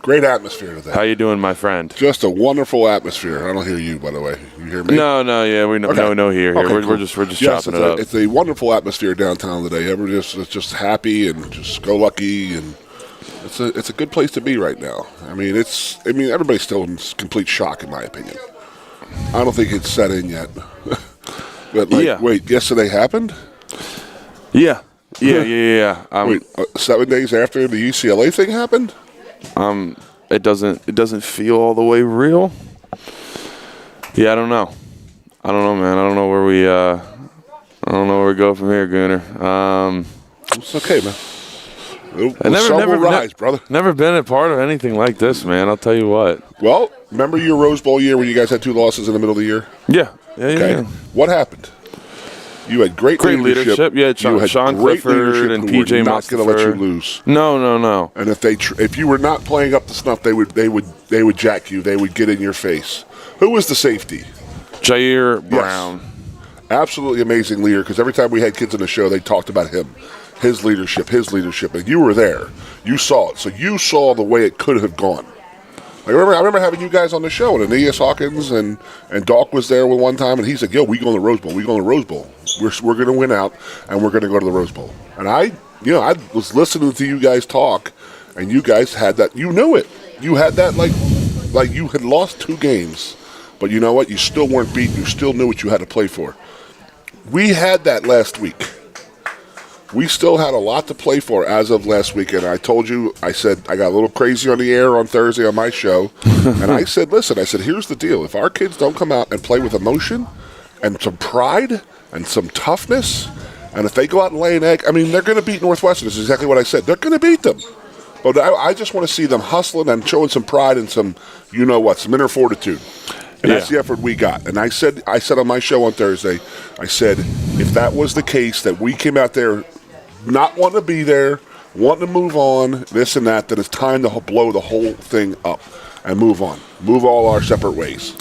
Great atmosphere today. How you doing, my friend? Just a wonderful atmosphere. I don't hear you, by the way. You hear me? No, yeah, we no here. Okay, we're cool. just chopping it up. It's a wonderful atmosphere downtown today. Everyone's just happy and just go lucky, and it's a good place to be right now. I mean, everybody's still in complete shock, in my opinion. I don't think it's set in yet. But wait, yesterday happened? Yeah. Wait, 7 days after the UCLA thing happened? It doesn't feel all the way real. Yeah, I don't know, man. I don't know where we go from here, Gooner. It's okay, man. The sun will rise, brother. Never been a part of anything like this, man. I'll tell you what. Well, remember your Rose Bowl year when you guys had 2 losses in the middle of the year? Yeah. Okay. What happened? You had great leadership. Yeah, Sean Clifford and PJ not going to let you lose. No. And if you were not playing up to snuff, they would jack you. They would get in your face. Who was the safety? Jair Brown. Yes. Absolutely amazing leader, because every time we had kids on the show, they talked about him, his leadership, and you were there. You saw it. So you saw the way it could have gone. I remember having you guys on the show, and Aeneas Hawkins and Doc was there one time, and he said, "Yo, we go to the Rose Bowl. We go to the Rose Bowl. We're going to win out, and we're going to go to the Rose Bowl." And I was listening to you guys talk, and you guys had that. You knew it. You had that like you had lost 2 games, but you know what? You still weren't beaten. You still knew what you had to play for. We had that last week. We still had a lot to play for as of last week, and I told you, I said, I got a little crazy on the air on Thursday on my show, and I said, listen, here's the deal. If our kids don't come out and play with emotion and some pride and some toughness, and if they go out and lay an egg, they're going to beat Northwestern. This is exactly what I said. They're going to beat them. But I just want to see them hustling and showing some pride and some, some inner fortitude. And that's the effort we got. And I said on my show on Thursday, I said, if that was the case, that we came out there not wanting to be there, wanting to move on, this and that, then it's time to blow the whole thing up and move on. Move all our separate ways.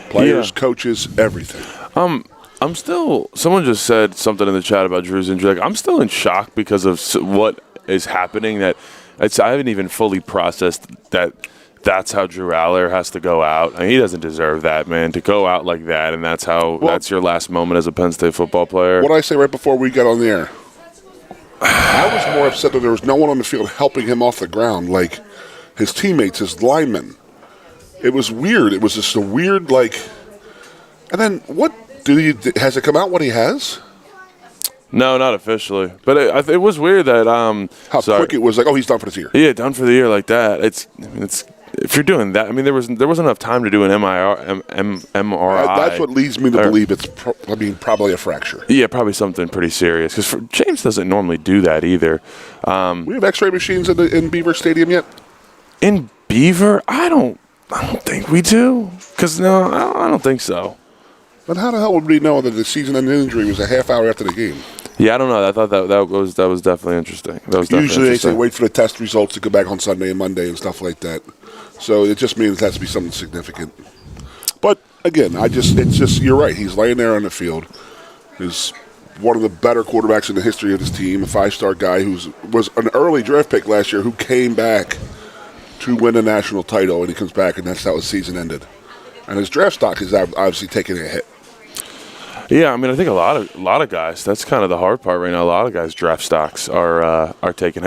Players, coaches, everything. I'm still – someone just said something in the chat about Drew's injury. I'm still in shock because of what is happening. That I haven't even fully processed that's how Drew Aller has to go out. He doesn't deserve that, man, to go out like that, and that's your last moment as a Penn State football player. What did I say right before we got on the air? I was more upset that there was no one on the field helping him off the ground, like his teammates, his linemen. It was weird. It was just a weird, and then what has it come out what he has? No, not officially. But it was weird that how quick it was. He's done for this year. Yeah, done for the year like that. It's if you're doing that. There wasn't enough time to do an MRI. That's what leads me to believe it's probably a fracture. Yeah, probably something pretty serious. Because James doesn't normally do that either. We have X-ray machines in Beaver Stadium yet? In Beaver, I don't think we do. Because I don't think so. But how the hell would we know that the season-ending injury was a half hour after the game? Yeah, I don't know. I thought that was definitely interesting. Usually they say wait for the test results to go back on Sunday and Monday and stuff like that. So it just means it has to be something significant. But again, you're right. He's laying there on the field. He's one of the better quarterbacks in the history of this team, a 5-star guy who was an early draft pick last year who came back to win a national title, and he comes back, and that's how his season ended. And his draft stock is obviously taking a hit. Yeah, I think a lot of guys. That's kind of the hard part right now. A lot of guys' draft stocks are taking.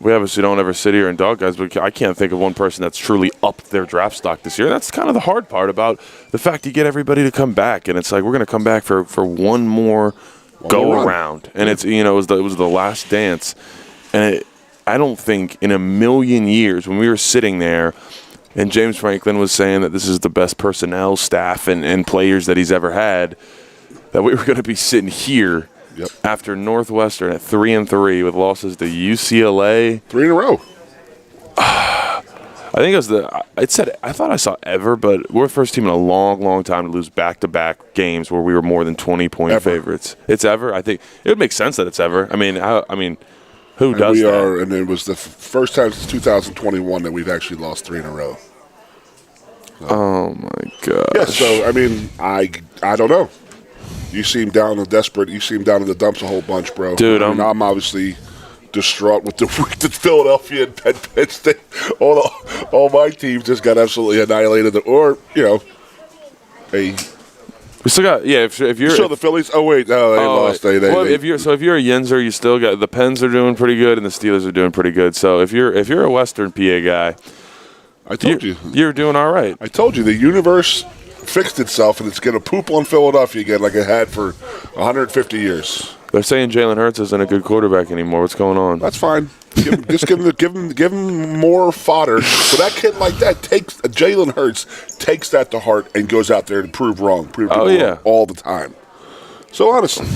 We obviously don't ever sit here and dog guys, but I can't think of one person that's truly upped their draft stock this year. That's kind of the hard part about the fact you get everybody to come back, and it's like we're going to come back for one more go around, and it's it was the last dance, and I don't think in a million years when we were sitting there. And James Franklin was saying that this is the best personnel, staff, and players that he's ever had, that we were going to be sitting here after Northwestern at 3-3 with losses to UCLA. 3 in a row. I think I thought I saw ever, but we're the first team in a long, long time to lose back-to-back games where we were more than 20-point favorites. It's ever. I think it would make sense that it's ever. Who does that? And it was the first time since 2021 that we've actually lost 3 in a row. So. Oh, my God. Yeah, so, I don't know. You seem down and desperate. You seem down in the dumps a whole bunch, bro. Dude, I'm obviously distraught with the Philadelphia and Penn State. All my teams just got absolutely annihilated. Or, we still got If you're the Phillies. Oh wait, no, they lost. If you're a Yinzer, you still got the Pens are doing pretty good and the Steelers are doing pretty good. So if you're a Western PA guy, I told you you're doing all right. I told you the universe fixed itself and it's going to poop on Philadelphia again like it had for 150 years. They're saying Jalen Hurts isn't a good quarterback anymore. What's going on? That's fine. Give him more fodder. So that kid like that takes Jalen Hurts takes that to heart and goes out there to prove wrong all the time. So honestly,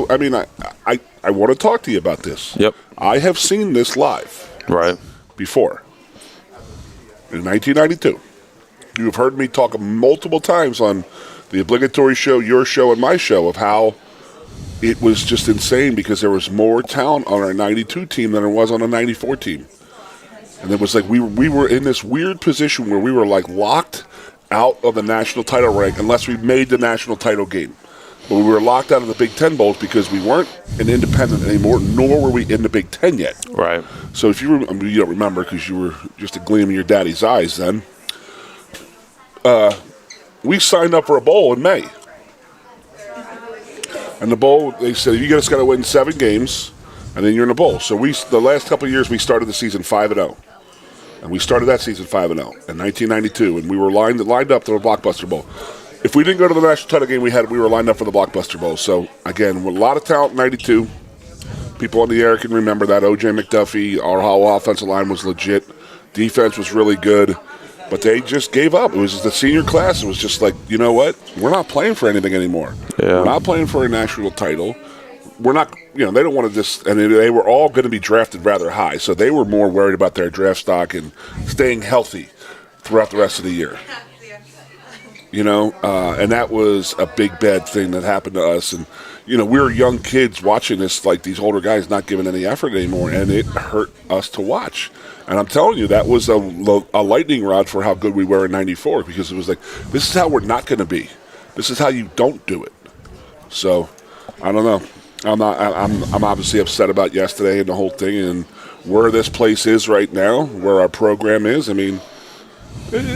I mean, I want to talk to you about this. Yep. I have seen this live. Right. Before. In 1992. You have heard me talk multiple times on the obligatory show, your show, and my show of how it was just insane because there was more talent on our 92 team than there was on a 94 team. And it was like we were in this weird position where we were like locked out of the national title rank unless we made the national title game. But we were locked out of the Big Ten Bowls because we weren't an independent anymore, nor were we in the Big Ten yet. Right. So if you don't remember because you were just a gleam in your daddy's eyes then, we signed up for a bowl in May. And the bowl, they said, you just got to win 7 games, and then you're in the bowl. So the last couple of years, we started the season 5-0. And we started that season 5-0 in 1992, and we were lined up to the Blockbuster Bowl. If we didn't go to the national title game, we were lined up for the Blockbuster Bowl. So, again, with a lot of talent in 92. People on the air can remember that. O.J. McDuffie, our whole offensive line was legit. Defense was really good. But they just gave up. It was just the senior class. It was just like, you know what? We're not playing for anything anymore. Yeah. We're not playing for a national title. We're not, they don't want to just, and they were all going to be drafted rather high. So they were more worried about their draft stock and staying healthy throughout the rest of the year. And that was a big bad thing that happened to us. And, we were young kids watching this, like these older guys not giving any effort anymore, and it hurt us to watch. And I'm telling you, that was a lightning rod for how good we were in 94 because it was like, this is how we're not going to be. This is how you don't do it. So, I don't know. I'm obviously upset about yesterday and the whole thing and where this place is right now, where our program is. I mean,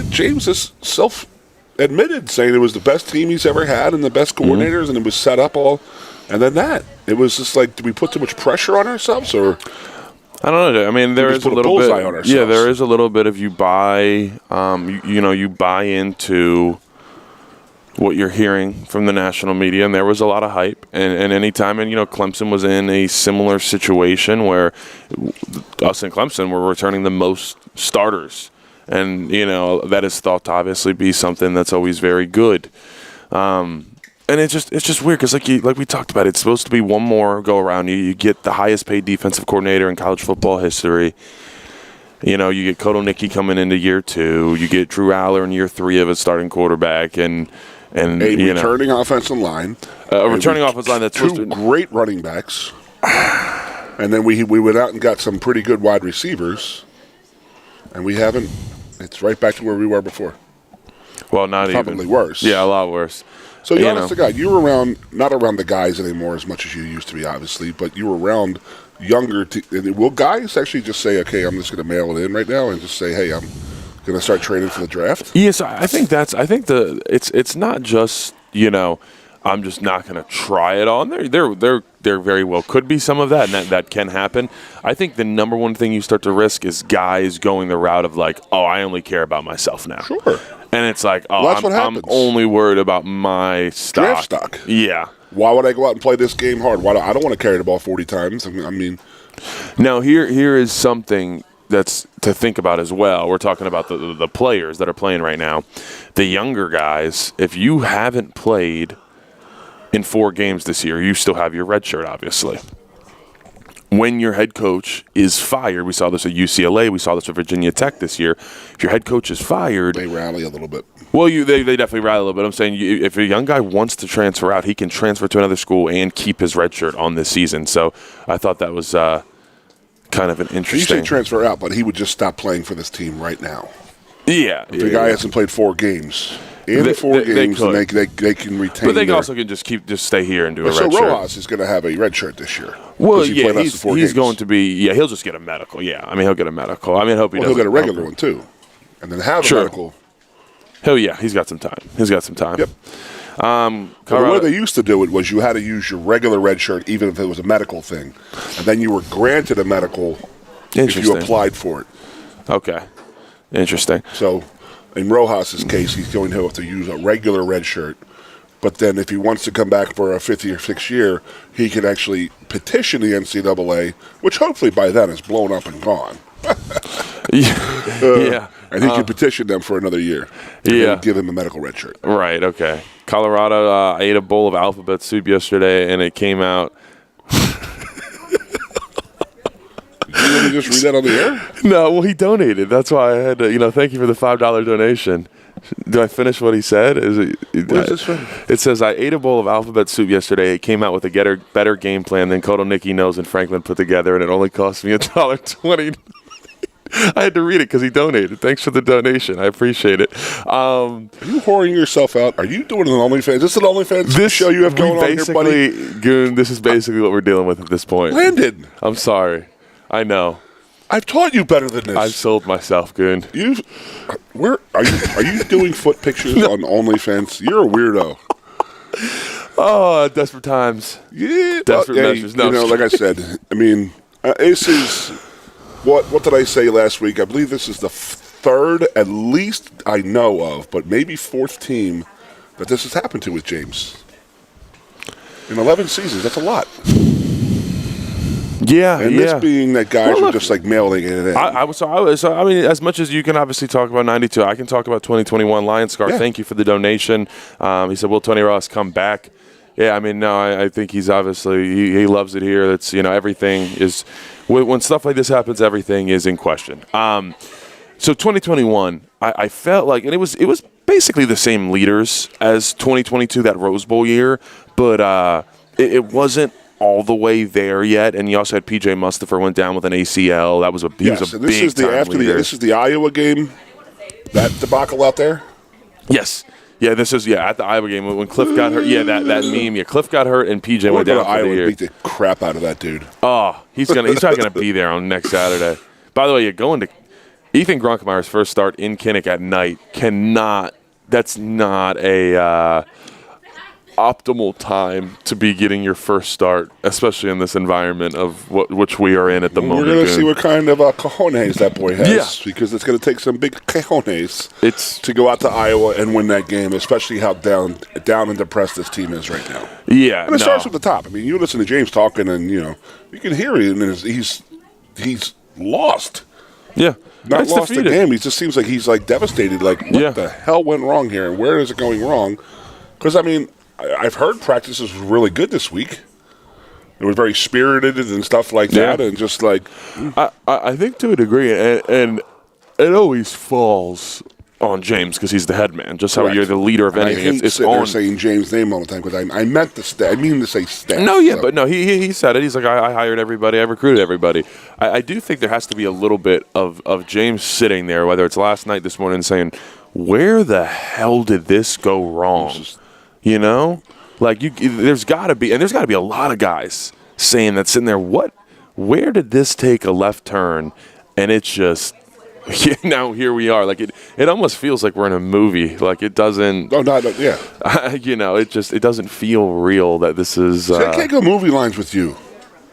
James is self-admitted saying it was the best team he's ever had and the best coordinators, and it was set up all. And then it was just like, did we put too much pressure on ourselves, or? I don't know. I mean, there is a little bit. On ourselves? Yeah, there is a little bit of you buy. You buy into what you're hearing from the national media, and there was a lot of hype. And anytime, Clemson was in a similar situation where us and Clemson were returning the most starters, and that is thought to obviously be something that's always very good. And it's just weird because like we talked about, it's supposed to be one more go around. You get the highest paid defensive coordinator in college football history. You get Koto Nicky coming into year 2. You get Drew Aller in year 3 of a starting quarterback, and a returning offensive line, offensive line that's two great running backs, and then we went out and got some pretty good wide receivers, and we haven't. It's right back to where we were before. Well, not probably even. Probably worse. Yeah, a lot worse. So, you're honest to God, you were not around the guys anymore as much as you used to be, obviously, but you were around younger. Will guys actually just say, okay, I'm just going to mail it in right now and just say, hey, I'm going to start training for the draft? Yes, I think it's not just, I'm just not going to try it on. There very well could be some of that, and that can happen. I think the number one thing you start to risk is guys going the route of like, oh, I only care about myself now. Sure. And it's like, oh, well, I'm only worried about my stock. Draft stock. Yeah. Why would I go out and play this game hard? I don't want to carry the ball 40 times. I mean. Now, here is something that's to think about as well. We're talking about the players that are playing right now. The younger guys, if you haven't played in 4 games this year, you still have your red shirt, obviously. When your head coach is fired, we saw this at UCLA, we saw this at Virginia Tech this year. If your head coach is fired, they rally a little bit. Well, they definitely rally a little bit. I'm saying if a young guy wants to transfer out, he can transfer to another school and keep his red shirt on this season. So I thought that was kind of an interesting. You say transfer out, but he would just stop playing for this team right now. Yeah. If the guy hasn't played 4 games. in 4 games, and they can retain. But they also can just stay here and do a red shirt. So Rojas is going to have a red shirt this year. Well, he's going to be. Yeah, he'll just get a medical. Yeah, I mean, he'll get a medical. I mean, I hope he'll get a regular one too, and then have a medical. He's got some time. Yep. The way they used to do it was you had to use your regular red shirt even if it was a medical thing, and then you were granted a medical if you applied for it. Okay. Interesting. So, in Rojas' case, he's going to have to use a regular red shirt. But then if he wants to come back for a 5th or 6th year, he can actually petition the NCAA, which hopefully by then is blown up and gone. Yeah. And he can petition them for another year. Yeah. Give him a medical red shirt. Right, okay. Colorado, I ate a bowl of alphabet soup yesterday, and it came out. You want to just read that on the air? No, well, he donated. That's why I had to, thank you for the $5 donation. Do I finish what he said? What is this from? It says, I ate a bowl of alphabet soup yesterday. It came out with a better game plan than Koto, Nicky, Nose, and Franklin put together, and it only cost me $1.20. I had to read it because he donated. Thanks for the donation. I appreciate it. Are you whoring yourself out? Are you doing an OnlyFans? Is this an OnlyFans show you have going on here, buddy? Goon, this is basically what we're dealing with at this point. Landon. I'm sorry. I know. I've taught you better than this. I've sold myself, Goon. Are you doing foot pictures on OnlyFans? You're a weirdo. Oh, desperate times. Yeah, desperate measures. No, like I said, I mean, this is what did I say last week? I believe this is the 3rd, at least I know of, but maybe 4th team that this has happened to with James. In 11 seasons, that's a lot. Yeah, and this being that guys are just like mailing it in. I mean, as much as you can obviously talk about 92, I can talk about 2021 Lions Scar. Yeah. Thank you for the donation. He said, will Tony Ross come back? Yeah, I mean, no, I think he's obviously, he loves it here. That's, everything is, when stuff like this happens, everything is in question. So 2021, I felt like, and it was basically the same leaders as 2022, that Rose Bowl year, but it wasn't all the way there yet, and you also had PJ Mustipher went down with an ACL. That was a big time leader. This is the Iowa game, that debacle out there. Yes, yeah, this is at the Iowa game when Cliff got hurt. Yeah, that meme. Yeah, Cliff got hurt and PJ went down for Iowa the year. Beat the crap out of that dude. Oh, he's probably gonna be there on next Saturday. By the way, you're going to Ethan Grunkemeier's first start in Kinnick at night. That's not a optimal time to be getting your first start, especially in this environment of which we are in at the moment. We're going to see what kind of cojones that boy has, because it's going to take some big cojones to go out to Iowa and win that game, especially how down and depressed this team is right now. Yeah, and it starts at the top. I mean, you listen to James talking, and you can hear him, and he's lost. Yeah, not lost the game. He just seems like he's devastated. What the hell went wrong here, and where is it going wrong? Because I mean, I've heard practices was really good this week. It was very spirited and stuff like that, and just I think to a degree, and it always falls on James because he's the head man. Just how you're the leader of anything. I hate it's on saying James' name all the time because I meant I mean to say staff. No, but no, he said it. He's like, I hired everybody, I recruited everybody. I do think there has to be a little bit of James sitting there, whether it's last night, this morning, saying, where the hell did this go wrong? There's got to be a lot of guys saying that, sitting there, where did this take a left turn? And it's just, now here we are. It almost feels like we're in a movie. It doesn't. Oh, no, yeah. It doesn't feel real that this is. I can't go movie lines with you.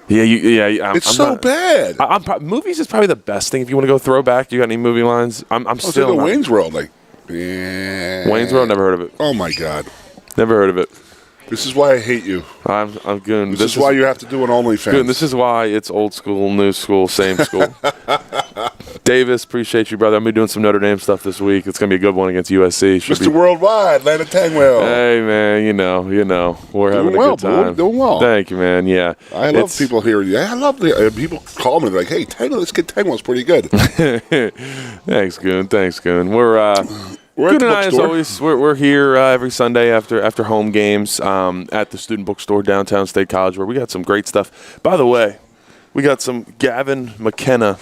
Yeah. It's so bad. Movies is probably the best thing if you want to go throwback. You got any movie lines? I'm still. The Wayne's World, Wayne's World, never heard of it. Oh my God. Never heard of it. This is why I hate you. I'm Goon. This is why you have to do an OnlyFans. Goon, this is why it's old school, new school, same school. Davis, appreciate you, brother. I'm going to be doing some Notre Dame stuff this week. It's going to be a good one against USC. Mr. Worldwide, Landon Tangwell. Hey, man, we're having a good time. Doing well. Thank you, man. Yeah. I love people hearing you. I love people call me like, hey, this kid Tangwell's pretty good. Thanks, Goon. We're Good and I, as always, we're here every Sunday after home games at the student bookstore downtown State College, where we got some great stuff. By the way, we got some Gavin McKenna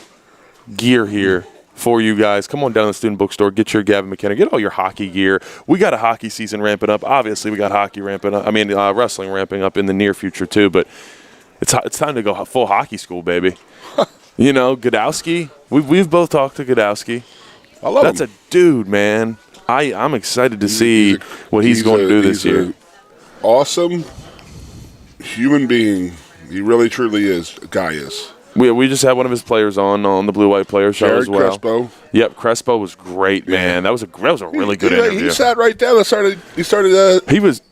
gear here for you guys. Come on down to the student bookstore, get your Gavin McKenna, get all your hockey gear. We got a hockey season ramping up. Obviously, we got hockey ramping up. Wrestling ramping up in the near future too. But it's time to go full hockey school, baby. Godowski. We've both talked to Godowski. I love him. That's a dude, man. I'm excited to see what he's going to do this year. Awesome human being. He really, truly is. Guy is. We just had one of his players on the Blue White Player show Jared as well. Crespo. Yep, Crespo was great, man. Yeah. That was a really good interview. He sat right down and started. He was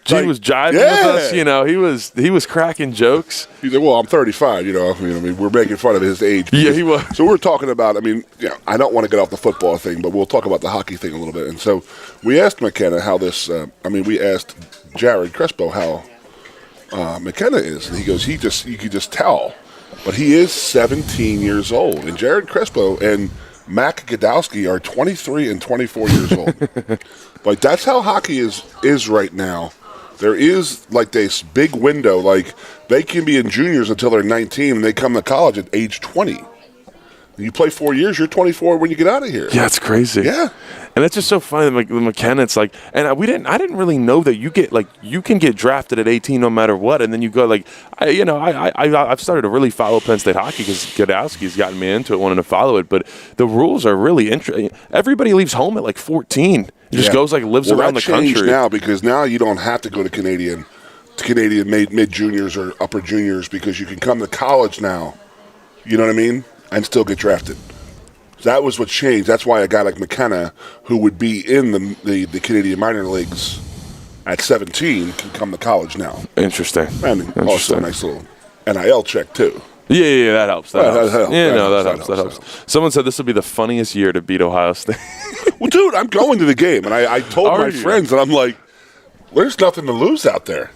jiving with us. He was cracking jokes. He's like, well, I'm 35. We're making fun of his age. Yeah, he was. So we're talking about. I don't want to get off the football thing, but we'll talk about the hockey thing a little bit. And so we asked McKenna how this. We asked Jared Crespo how McKenna is, and he goes, you could just tell, but he is 17 years old, and Jared Crespo and Mac Godowski are 23 and 24 years old. Like, that's how hockey is right now. There is like this big window, like they can be in juniors until they're 19, and they come to college at age 20. You play 4 years, you're 24 when you get out of here. Yeah, it's crazy. Yeah. And that's just so funny. Like McKenna, it's like, and I didn't really know that you can get drafted at 18 no matter what, and then you go I've started to really follow Penn State hockey because Godowski's gotten me into it, wanting to follow it. But the rules are really interesting. Everybody leaves home at like 14. Just goes lives around the country now, because now you don't have to go to Canadian mid juniors or upper juniors, because you can come to college now. You know what I mean? And still get drafted. That was what changed. That's why a guy like McKenna, who would be in the Canadian minor leagues at 17, can come to college now. Interesting. And also a nice little NIL check, too. Yeah, that helps. That helps. That helps. Someone said this will be the funniest year to beat Ohio State. Well, dude, I'm going to the game, and I told my friends, and I'm like, there's nothing to lose out there.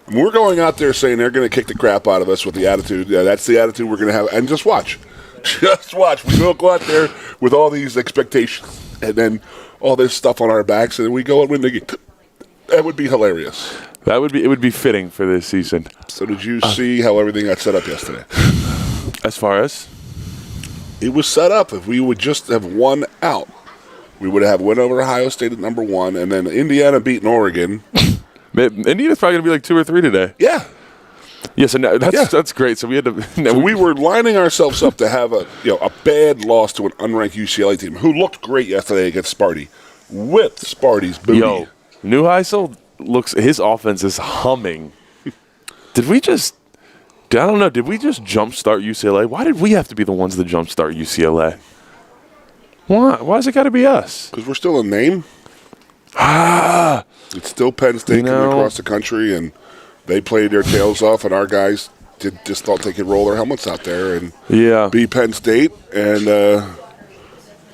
And we're going out there saying they're going to kick the crap out of us with the attitude. That's the attitude we're going to have. And just watch. Just watch. We will go out there with all these expectations and then all this stuff on our backs, and then we go and win the game. That would be hilarious. It would be fitting for this season. So did you see how everything got set up yesterday? As far as? It was set up. If we would just have won out, we would have win over Ohio State at number 1, and then Indiana beating Oregon. Indiana's probably going to be like 2 or 3 today. Yeah. Yes, and that's great. So we had to. So we were lining ourselves up to have a bad loss to an unranked UCLA team who looked great yesterday against Sparty, with Sparty's booty. Yo, Neuheisel his offense is humming. Did we just jumpstart UCLA? Why did we have to be the ones that jumpstart UCLA? Why? Why's it got to be us? Because we're still a name. It's still Penn State coming across the country, and they played their tails off, and our guys just thought they could roll their helmets out there and beat Penn State, and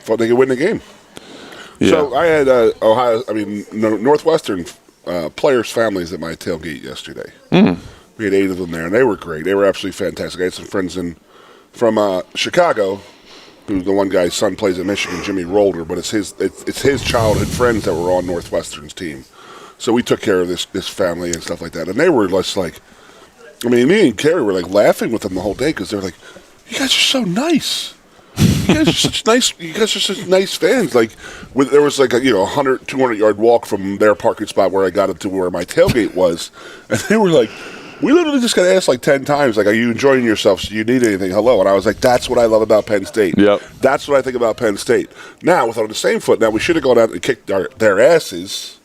thought they could win the game. Yeah. So I had Northwestern players' families at my tailgate yesterday. We had 8 of them there, and they were great. They were absolutely fantastic. I had some friends from Chicago, who the one guy's son plays at Michigan, Jimmy Rolder, but it's his childhood friends that were on Northwestern's team. So we took care of this family and stuff like that. And they were just like, me and Carrie were like laughing with them the whole day, because they're like, you guys are so nice. You guys are such nice fans. Like, there was like a 100, 200-yard walk from their parking spot where I got up to where my tailgate was. And they were like, we literally just got asked like 10 times, like, are you enjoying yourself? Do you need anything? Hello. And I was like, that's what I love about Penn State. Yep. That's what I think about Penn State. Now, on the same foot, we should have gone out and kicked their asses.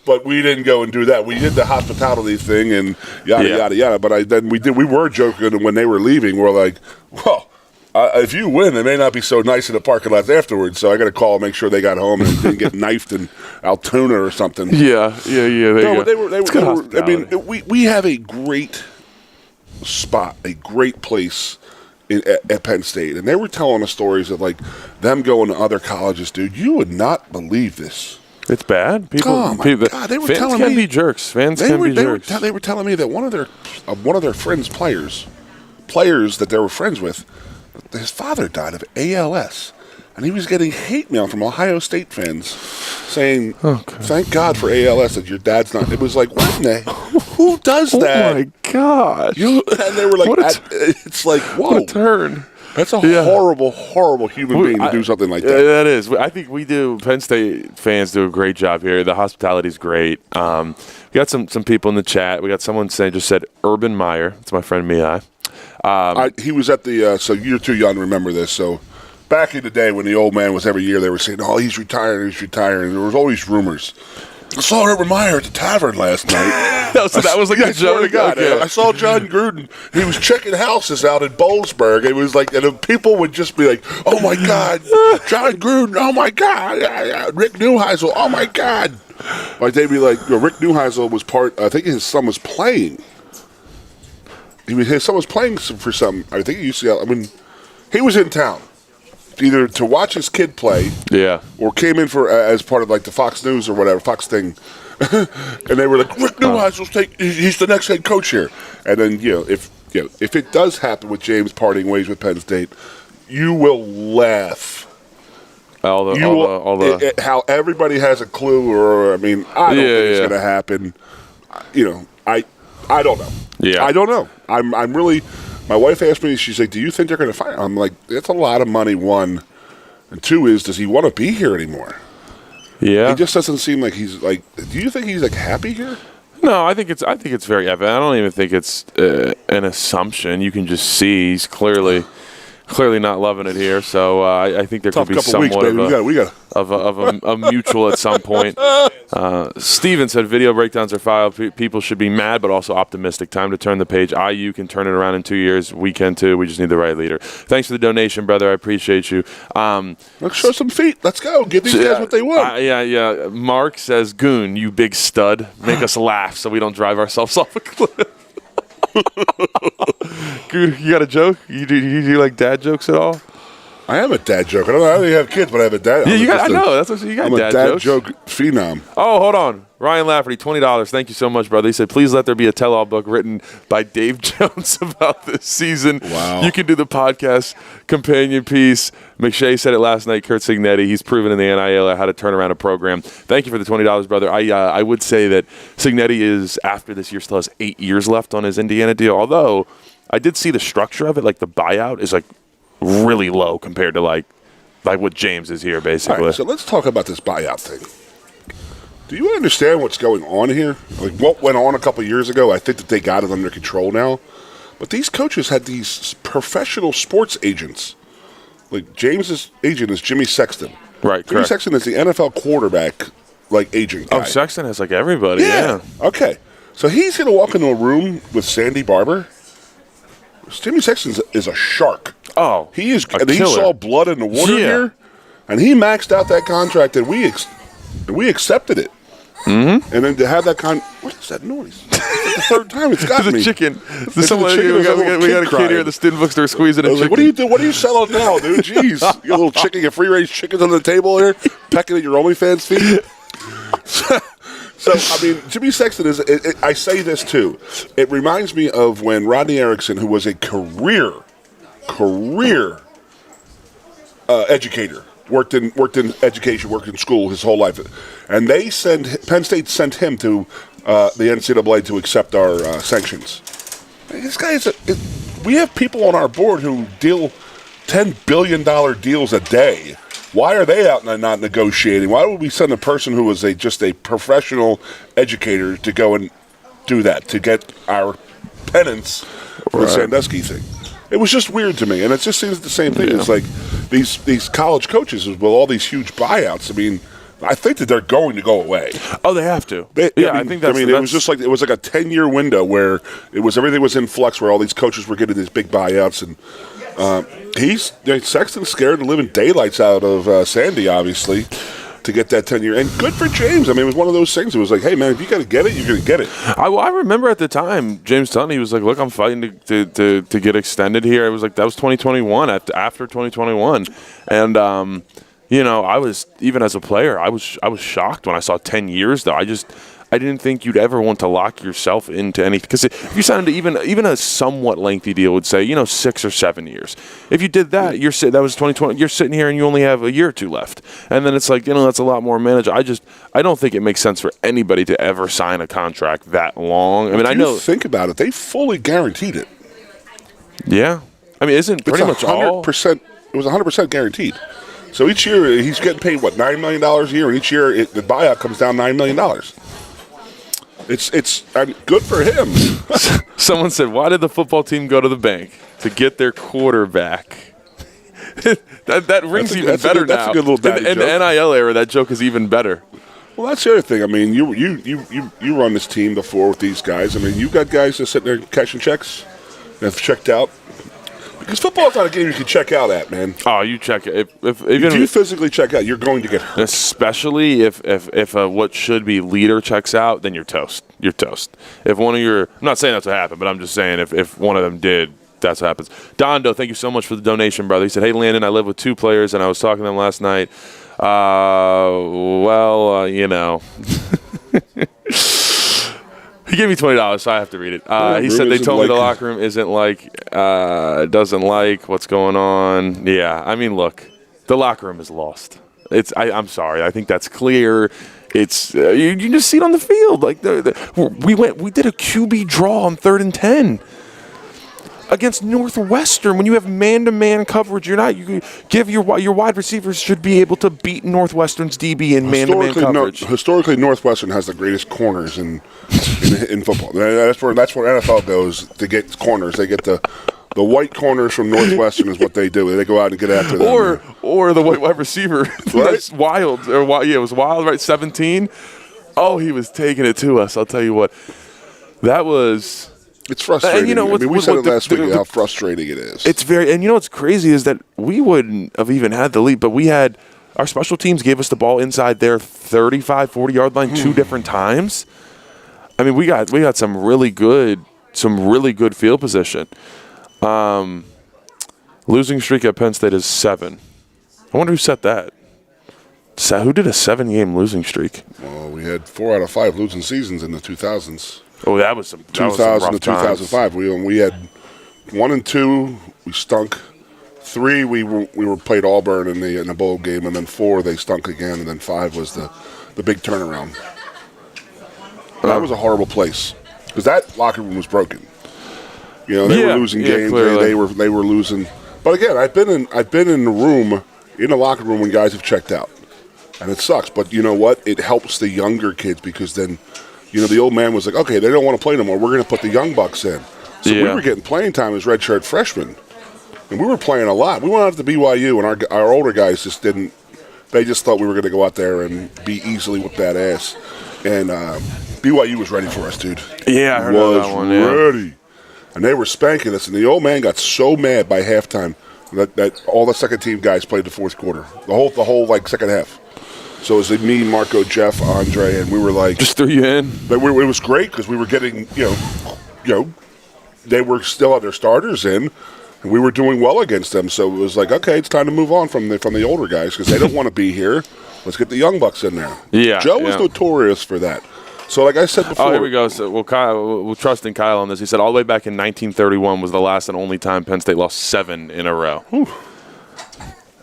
But we didn't go and do that. We did the hospitality thing and yada yada. But we were joking when they were leaving. We're like, well, if you win, they may not be so nice in the parking lot afterwards. So I got to call and make sure they got home and didn't get knifed in Altoona or something. Yeah. They were. We have a great spot, a great place at Penn State, and they were telling us stories of like them going to other colleges. Dude, you would not believe this. It's bad. God, they were fans telling can me be jerks. Fans can be jerks. They were telling me that one of their friends' players that they were friends with, his father died of ALS, and he was getting hate mail from Ohio State fans saying, "Thank God for ALS that your dad's not." It was like, what in the? Who does that? Oh my God! And they were like, "It's like, whoa, what a turn." That's a horrible, horrible human being to do something like that. That is. I think we do. Penn State fans do a great job here. The hospitality is great. We got some people in the chat. We got someone just said Urban Meyer. It's my friend Mihai. He was at the so you're too young to remember this. So back in the day when the old man was every year, they were saying, "Oh, he's retiring, he's retiring." There was always rumors. I saw Urban Meyer at the tavern last night. So that was like a joke. I saw John Gruden. He was checking houses out in Bollesburg. It was like, and people would just be like, "Oh my God, John Gruden! Oh my God, Rick Neuheisel! Oh my God!" Like they'd be like, Rick Neuheisel was part. I think his son was playing. His son was playing for some. I think UCLA. I mean, he was in town either to watch his kid play, or came in for as part of like the Fox News or whatever Fox thing, and they were like, Rick Neuheisel's he's the next head coach here. And then if it does happen with James parting ways with Penn State, you will laugh. How everybody has a clue, or I don't think it's going to happen. I don't know. Yeah, I don't know. I'm really. My wife asked me. She's like, "Do you think they're going to fire him?" I'm like, "It's a lot of money. One, and two is, does he want to be here anymore?" Yeah, he just doesn't seem like he's like. Do you think he's like happy here? No, I think it's very evident. I don't even think it's an assumption. You can just see he's clearly not loving it here. So I think there could be somewhat of a mutual at some point. Steven said video breakdowns are filed. People should be mad, but also optimistic. Time to turn the page. IU can turn it around in 2 years. We can too. We just need the right leader. Thanks for the donation, brother. I appreciate you. Let's show some feet. Let's go. Give these guys what they want. Yeah. Mark says, Goon, you big stud. Make us laugh so we don't drive ourselves off a cliff. You got a joke? You do like dad jokes at all? I am a dad joke. I don't really have kids, but I have a dad. Yeah, I know. That's what you got. I'm a dad joke phenom. Oh, hold on. Ryan Lafferty, $20. Thank you so much, brother. He said, please let there be a tell-all book written by Dave Jones about this season. Wow. You can do the podcast companion piece. McShay said it last night. Kurt Cignetti, he's proven in the NIL how to turn around a program. Thank you for the $20, brother. I would say that Cignetti is, after this year, still has 8 years left on his Indiana deal. Although, I did see the structure of it. Like, the buyout is, like, really low compared to, like what James is here, basically. All right, so let's talk about this buyout thing. Do you understand what's going on here? Like what went on a couple years ago, I think that they got it under control now. But these coaches had these professional sports agents. Like James's agent is Jimmy Sexton. Right, Jimmy Sexton is the NFL quarterback, agent guy. Oh, Sexton has, everybody, yeah. Okay. So he's going to walk into a room with Sandy Barber. Jimmy Sexton is a shark. Oh, he is, and he saw blood in the water here, and he maxed out that contract, and we accepted it. Mm-hmm. And then to have that what is that noise? It's like the third time it's got me. It's a chicken. We got a kid here at the student bookstore squeezing a chicken. Like, what do you do? What are you selling now, dude? Jeez, you little chicken, you free range chickens on the table here, pecking at your OnlyFans feet. So, Jimmy Sexton is, I say this too, it reminds me of when Rodney Erickson, who was a career educator, worked in education, worked in school his whole life, and Penn State sent him to the NCAA to accept our sanctions. This guy we have people on our board who deal $10 billion deals a day. Why are they out and not negotiating? Why would we send a person who was just a professional educator to go and do that, to get our penance for the Sandusky thing? It was just weird to me, and it just seems the same thing. Yeah. It's like these college coaches with all these huge buyouts. I think that they're going to go away. Oh, they have to. I think that's. It was just like a 10-year window where everything was in flux, where all these coaches were getting these big buyouts, and Sexton's scared to live in daylights out of Sandy, obviously, to get that 10-year. And good for James. It was one of those things. It was like, hey, man, if you got to get it, you're going to get it. I remember at the time, James Tunley, he was like, look, I'm fighting to get extended here. It was like, that was 2021, after 2021. And, I was, even as a player, I was shocked when I saw 10 years, though. I didn't think you'd ever want to lock yourself into anything. Because if you signed even a somewhat lengthy deal would say, 6 or 7 years. If you did that, that was 2020. You're sitting here and you only have a year or two left. And then it's like, that's a lot more manageable. I don't think it makes sense for anybody to ever sign a contract that long. I know. Think about it. They fully guaranteed it. Yeah. I mean, isn't pretty much all? 100%. It was 100% guaranteed. So each year he's getting paid what, $9 million a year, and each year the buyout comes down $9 million. It's good for him. Someone said, "Why did the football team go to the bank to get their quarterback?" that rings even better now. That's a good little daddy joke. In the NIL era, that joke is even better. Well, that's the other thing. I mean, you run this team before with these guys. I mean, you got guys that sit there cashing checks and have checked out. Because football's not a game you can check out at, man. Oh, you check it. If you physically check out, you're going to get hurt. Especially if what should be leader checks out, then you're toast. You're toast. If one of your – I'm not saying that's what happened, but I'm just saying if one of them did, that's what happens. Dondo, thank you so much for the donation, brother. He said, "Hey, Landon, I live with 2 players, and I was talking to them last night. You know." He gave me $20, so I have to read it. He said they told me the locker room doesn't like what's going on. Yeah, I mean, look, the locker room is lost. I'm sorry. I think that's clear. It's you just see it on the field. Like we did a QB draw on 3rd and 10 against Northwestern. When you have man-to-man coverage, you give your wide receivers should be able to beat Northwestern's DB in man-to-man coverage. Historically, Northwestern has the greatest corners in football. That's where NFL goes to get corners. They get the white corners from Northwestern is what they do. They go out and get after them. Or the white wide receiver. That's Wild. It was Wild, right? 17. Oh, he was taking it to us. I'll tell you what. That was. It's frustrating. And we said it last week how frustrating it is. It's very, and what's crazy is that we wouldn't have even had the lead, but we had our special teams gave us the ball inside their 35, 40-yard line 2 different times. I mean, we got some really good field position. Losing streak at Penn State is 7. I wonder who set that. Who did a 7-game losing streak? Well, we had 4 out of 5 losing seasons in the 2000s. Oh, that was some 2000 to 2005. We had 1 and 2. We stunk. 3 we were played Auburn in the bowl game, and then 4 they stunk again, and then 5 was the big turnaround. That was a horrible place because that locker room was broken. They were losing games. They were losing. But again, I've been in the locker room when guys have checked out, and it sucks. But you know what? It helps the younger kids because then. The old man was like, okay, they don't want to play no more. We're going to put the young bucks in. So we were getting playing time as redshirt freshmen. And we were playing a lot. We went out to BYU, and our older guys just didn't – they just thought we were going to go out there and be easily with that ass. And BYU was ready for us, dude. Yeah, I heard of that one, ready. And they were spanking us. And the old man got so mad by halftime that all the second-team guys played the fourth quarter, the whole second half. So it was me, Marco, Jeff, Andre, and we were like... Just threw you in? It was great because we were getting, they were still had their starters in, and we were doing well against them. So it was like, okay, it's time to move on from the older guys because they don't want to be here. Let's get the young bucks in there. Yeah. Joe was notorious for that. So like I said before... Oh, here we go. So, we'll trust in Kyle on this. He said all the way back in 1931 was the last and only time Penn State lost 7 in a row. Whew.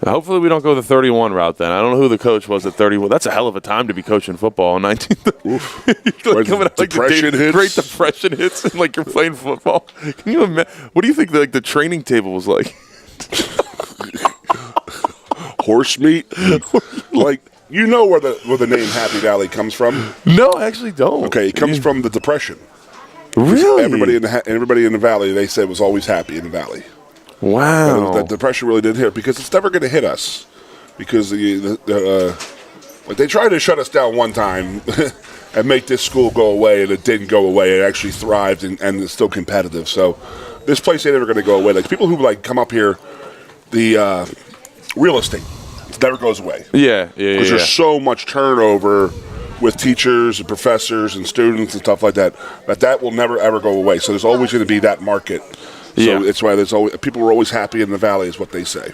Hopefully we don't go the 31 route then. I don't know who the coach was at 31. That's a hell of a time to be coaching football in 1930. Great Depression hits and like you're playing football. Can you imagine? What do you think the training table was like? Horse meat? Like, where the name Happy Valley comes from? No, I actually don't. Okay, it comes from the Depression. Really? Everybody in the valley, they said, was always happy in the valley. Wow. The depression really did hit because it's never going to hit us because they tried to shut us down one time and make this school go away, and it didn't go away. It actually thrived and it's still competitive. So this place ain't ever going to go away. Like people who come up here, the real estate never goes away. Yeah. Because there's so much turnover with teachers and professors and students and stuff like that will never ever go away. So there's always going to be that market. So it's why people were always happy in the valley is what they say.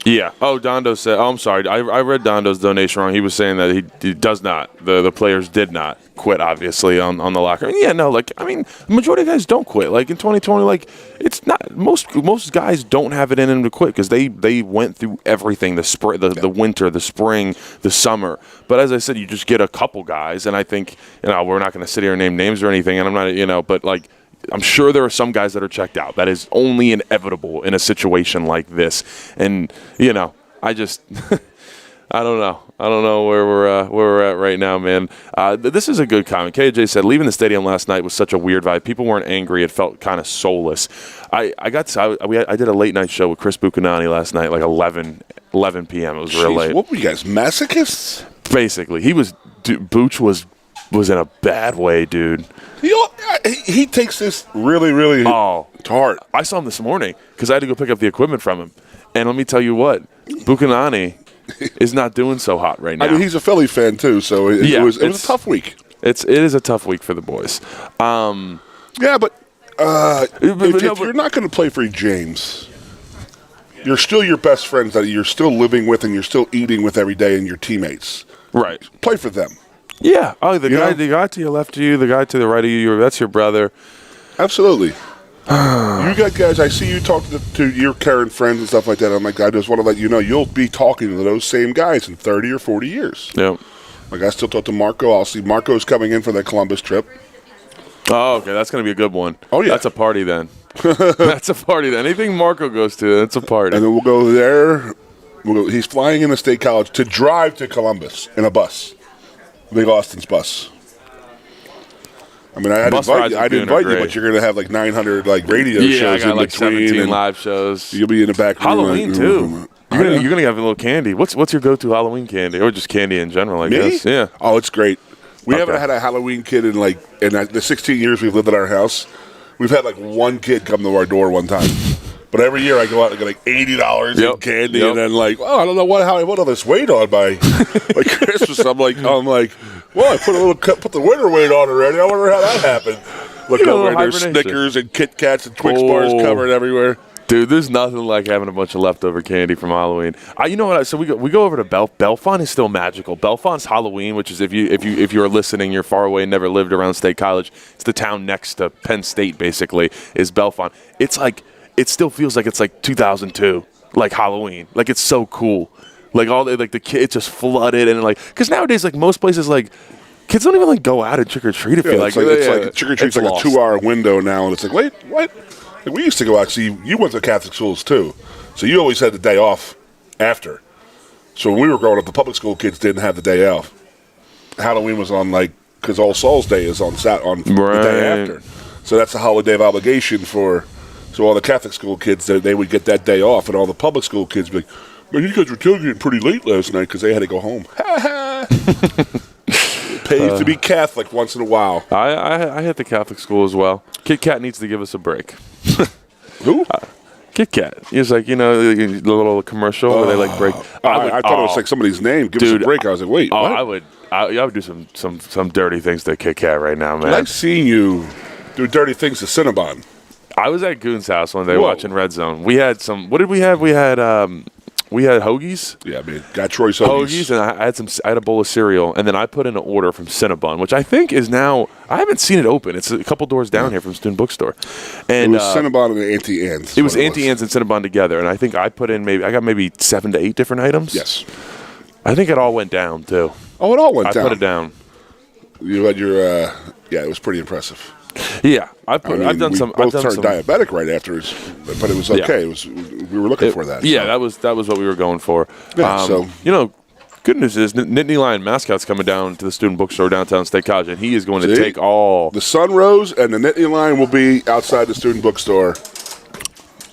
Yeah. Oh, Dondo said. Oh, I'm sorry. I read Dondo's donation wrong. He was saying that he does not. The players did not quit. Obviously on the locker. Yeah. No. The majority of guys don't quit. Like in 2020, it's not most guys don't have it in them to quit because they went through everything the winter, the spring, the summer. But as I said, you just get a couple guys, and I think we're not going to sit here and name names or anything, and I'm not but I'm sure there are some guys that are checked out. That is only inevitable in a situation like this. And, I just I don't know. I don't know where we're at right now, man. This is a good comment. KJ said, leaving the stadium last night was such a weird vibe. People weren't angry. It felt kind of soulless. I did a late night show with Chris Buchanani last night, like 11 p.m. It was real late. What were you guys, masochists? Basically, Booch was in a bad way, dude. He takes this really, really to heart. I saw him this morning because I had to go pick up the equipment from him. And let me tell you what, Buchanani is not doing so hot right now. I mean, he's a Philly fan too, so it was a tough week. It is a tough week for the boys. Yeah, but if you're not going to play for James, you're still your best friends that you're still living with and you're still eating with every day, and your teammates. Right. Play for them. Yeah. Oh, the guy to your left of you, the guy to the right of you, that's your brother. Absolutely. You got guys, I see you talk to your current friends and stuff like that. I'm like, I just want to let you know you'll be talking to those same guys in 30 or 40 years. Yeah. Like, I still talk to Marco. I'll see Marco's coming in for the Columbus trip. Oh, okay. That's going to be a good one. Oh, yeah. That's a party then. That's a party then. Anything Marco goes to, that's a party. And then we'll go there. He's flying into State College to drive to Columbus in a bus. Big Austin's bus. I mean, I didn't invite you, but you're going to have like 900 like radio shows I got in like between. 17 live shows. You'll be in the back room. Halloween, too. You're going to have a little candy. What's your go-to Halloween candy? Or just candy in general, I guess. Yeah. Oh, it's great. We haven't had a Halloween kid in the 16 years we've lived at our house. We've had like one kid come to our door one time. But every year I go out and get like $80 in candy, and then I don't know how I put all this weight on by Christmas. I'm like, well, I put the winter weight on already. I wonder how that happened. Look over, and there's Snickers and Kit Kats and Twix bars covered everywhere. Dude, there's nothing like having a bunch of leftover candy from Halloween. You know what? So we go over to Bellefonte is still magical. Bellefonte's Halloween, which is if you're listening, you're far away, never lived around State College. It's the town next to Penn State, basically. Is Bellefonte? It's like it still feels like it's like 2002, like Halloween. Like it's so cool. Like the kids just flooded and because nowadays most places kids don't even go out and trick or treat. It's like trick or treat's like a 2-hour window now, and it's like, wait, what? Like, we used to go out. See, you went to Catholic schools too, so you always had the day off after. So when we were growing up, the public school kids didn't have the day off. Halloween was on because All Souls Day is on the day after, so that's a holiday of obligation for. So all the Catholic school kids, they would get that day off, and all the public school kids would be like, man, you guys were tailgating pretty late last night because they had to go home. It pays to be Catholic once in a while. I hit the Catholic school as well. Kit Kat needs to give us a break. Who? Kit Kat. It's like, the little commercial where they break. I thought it was like somebody's name. Give us a break. I was like, wait, what? I would do some dirty things to Kit Kat right now, man. Dude, I've seen you do dirty things to Cinnabon. I was at Goon's house one day watching Red Zone. We had some. What did we have? We had hoagies. Yeah, man. Got Troy's hoagies. And I had a bowl of cereal, and then I put in an order from Cinnabon, which I think is now. I haven't seen it open. It's a couple doors down here from Student Bookstore. And it was Cinnabon and Auntie Anne's. It was Auntie Anne's and Cinnabon together, and I think I put in maybe 7 to 8 different items. Yes. I think it all went down too. Oh, it all went down. I put it down. You had your it was pretty impressive. Yeah, I've done some. Both turned diabetic right after, but it was okay. Yeah. We were looking for that. Yeah, that was what we were going for. Yeah, good news is Nittany Lion mascot's coming down to the Student Bookstore downtown State College, and he is going to take all. The sun rose, and the Nittany Lion will be outside the Student Bookstore.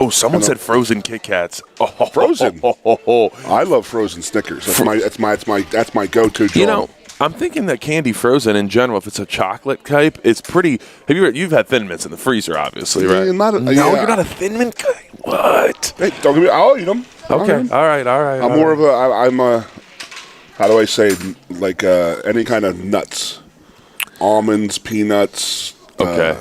Oh, someone said frozen Kit Kats. Oh, frozen. I love frozen Snickers. That's my go-to. I'm thinking that candy frozen in general, if it's a chocolate type, it's pretty. You've had Thin Mints in the freezer, obviously, right? You're not a Thin Mint guy. What? Hey, don't get me. I'll eat them. Okay, all right. I'm more of a. I'm a. How do I say? Any kind of nuts, almonds, peanuts. Okay.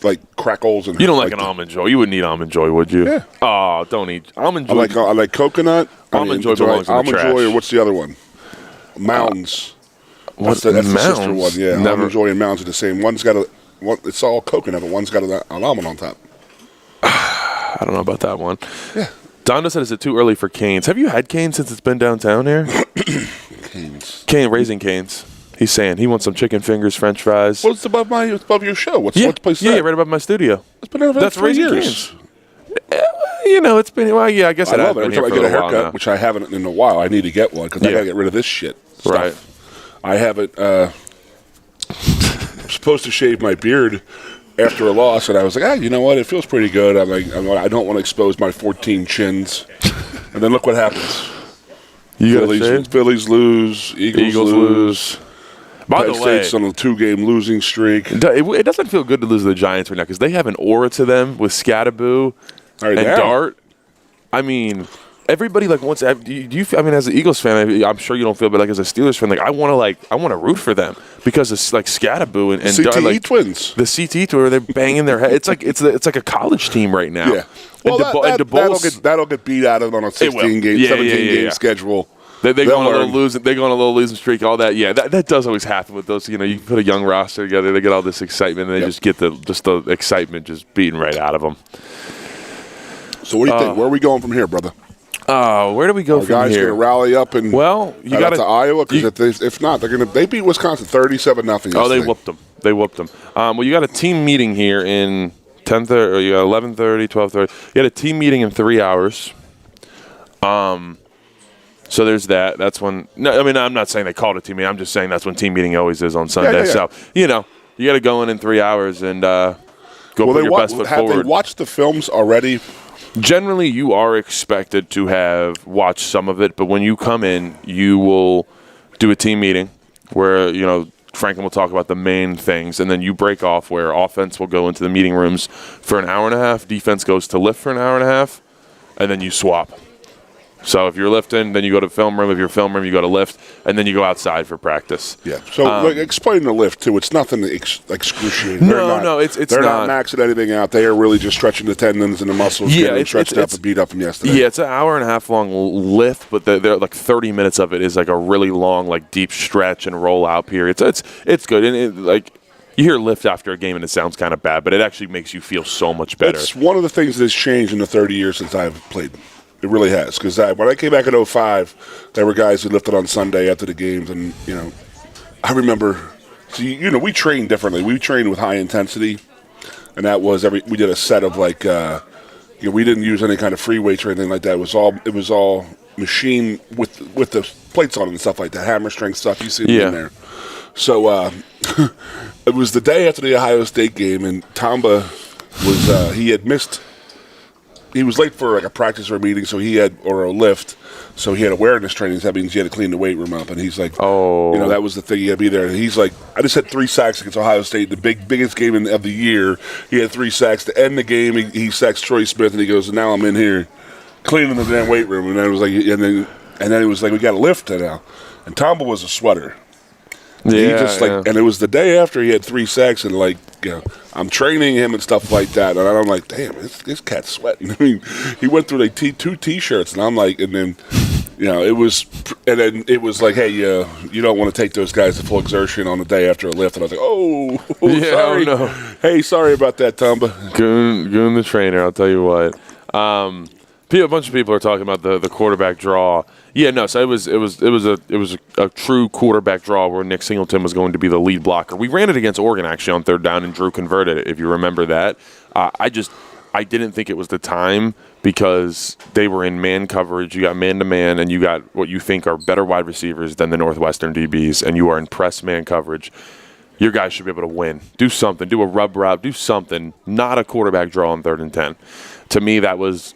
Like crackles and. You don't like an Almond Joy? You wouldn't eat Almond Joy, would you? Yeah. Oh, don't eat Almond Joy. I like coconut. Almond Joy belongs in the trash. Almond Joy, or what's the other one? Mounds. That's the sister one, yeah. Never. Almond Joy and Mounds are the same. One's got it's all coconut, but one's got an almond on top. I don't know about that one. Yeah. Dondo said, is it too early for Canes? Have you had Canes since it's been downtown here? Canes. Raising Canes. He's saying he wants some chicken fingers, French fries. What's above your show? What's the place? Yeah, right above my studio. It's been there for That's 3 Raising years. Cane's. It's been I guess I it has love it. been Every here time I for get a a while now. haircut, which I haven't in a while, I need to get one because I got to get rid of this shit. Stuff. Right. I haven't. I'm supposed to shave my beard after a loss, and I was like, you know what? It feels pretty good. I'm like, I don't want to expose my 14 chins. And then look what happens. Phillies lose. Eagles lose. By Penn the way, State's on a 2-game losing streak. It doesn't feel good to lose to the Giants right now because they have an aura to them with Scattaboo and Dart. I mean, everybody wants. Do you? I mean, as an Eagles fan, I'm sure you don't feel, but as a Steelers fan, I want to root for them because it's Scattaboo and CTE Dart, twins. The CTE twins, they're banging their head. It's like a college team right now. Yeah. Well, that'll get beat out of them on a 17-game schedule. They go on a little losing streak, all that. Yeah, that does always happen with those. You put a young roster together, they get all this excitement, and they just get the excitement just beaten right out of them. So what do you think? Where are we going from here, brother? Where do we go from here? Guys going to rally up and you got to Iowa because if not, they beat Wisconsin 37-0. Oh, they whooped them. Well, you got a team meeting here in 10:30, or you got 11:30, 12:30. You had a team meeting in 3 hours. So there's that. That's when. No, I mean, I'm not saying they called it team meeting. I'm just saying that's when team meeting always is on Sunday. Yeah. So you got to go in 3 hours and go put your best foot forward. Have they watched the films already? Generally, you are expected to have watched some of it, but when you come in, you will do a team meeting where Franklin will talk about the main things, and then you break off where offense will go into the meeting rooms for an hour and a half, defense goes to lift for an hour and a half, and then you swap. So if you're lifting, then you go to film room. If you're film room, you go to lift, and then you go outside for practice. Yeah. So explain the lift too. It's nothing excruciating. No, it's they're not maxing anything out. They are really just stretching the tendons and the muscles. Yeah, it's stretched up and beat up from yesterday. Yeah, it's an hour and a half long lift, but they're 30 minutes of it is a really long, deep stretch and roll out period. So it's good, and you hear lift after a game and it sounds kind of bad, but it actually makes you feel so much better. It's one of the things that has changed in the 30 years since I've played. It really has, because when I came back in 2005, there were guys who lifted on Sunday after the games, and I remember. So we trained differently. We trained with high intensity, and that was we did a set of we didn't use any kind of free weights or anything like that. It was all machine with the plates on it and stuff like that, hammer strength stuff. You see it in there. So it was the day after the Ohio State game, and Tamba was he had missed. He was late for a practice or a meeting, or a lift, so he had awareness training. That means he had to clean the weight room up, and he's like, that was the thing. He had to be there. And he's like, I just had 3 sacks against Ohio State, the biggest game of the year. He had 3 sacks to end the game. He sacks Troy Smith, and he goes, now I'm in here cleaning the damn weight room. And then it was then it was we got to lift now. And Tomba was a sweater. Yeah, and it was the day after he had 3 sacks, and I'm training him and stuff like that, and I'm like, damn, this cat's sweating. I mean, he went through 2 T-shirts, and I'm like, and then, it was like, hey, you don't want to take those guys to full exertion on the day after a lift, and I was like, sorry, no. Hey, sorry about that, Tomba. Goon the trainer, I'll tell you what. A bunch of people are talking about the quarterback draw. Yeah, no. So it was a true quarterback draw where Nick Singleton was going to be the lead blocker. We ran it against Oregon actually on 3rd down, and Drew converted it. If you remember that, I didn't think it was the time because they were in man coverage. You got man to man, and you got what you think are better wide receivers than the Northwestern DBs, and you are in press man coverage. Your guys should be able to win. Do something. Do a rub route. Do something. Not a quarterback draw on 3rd and 10. To me, that was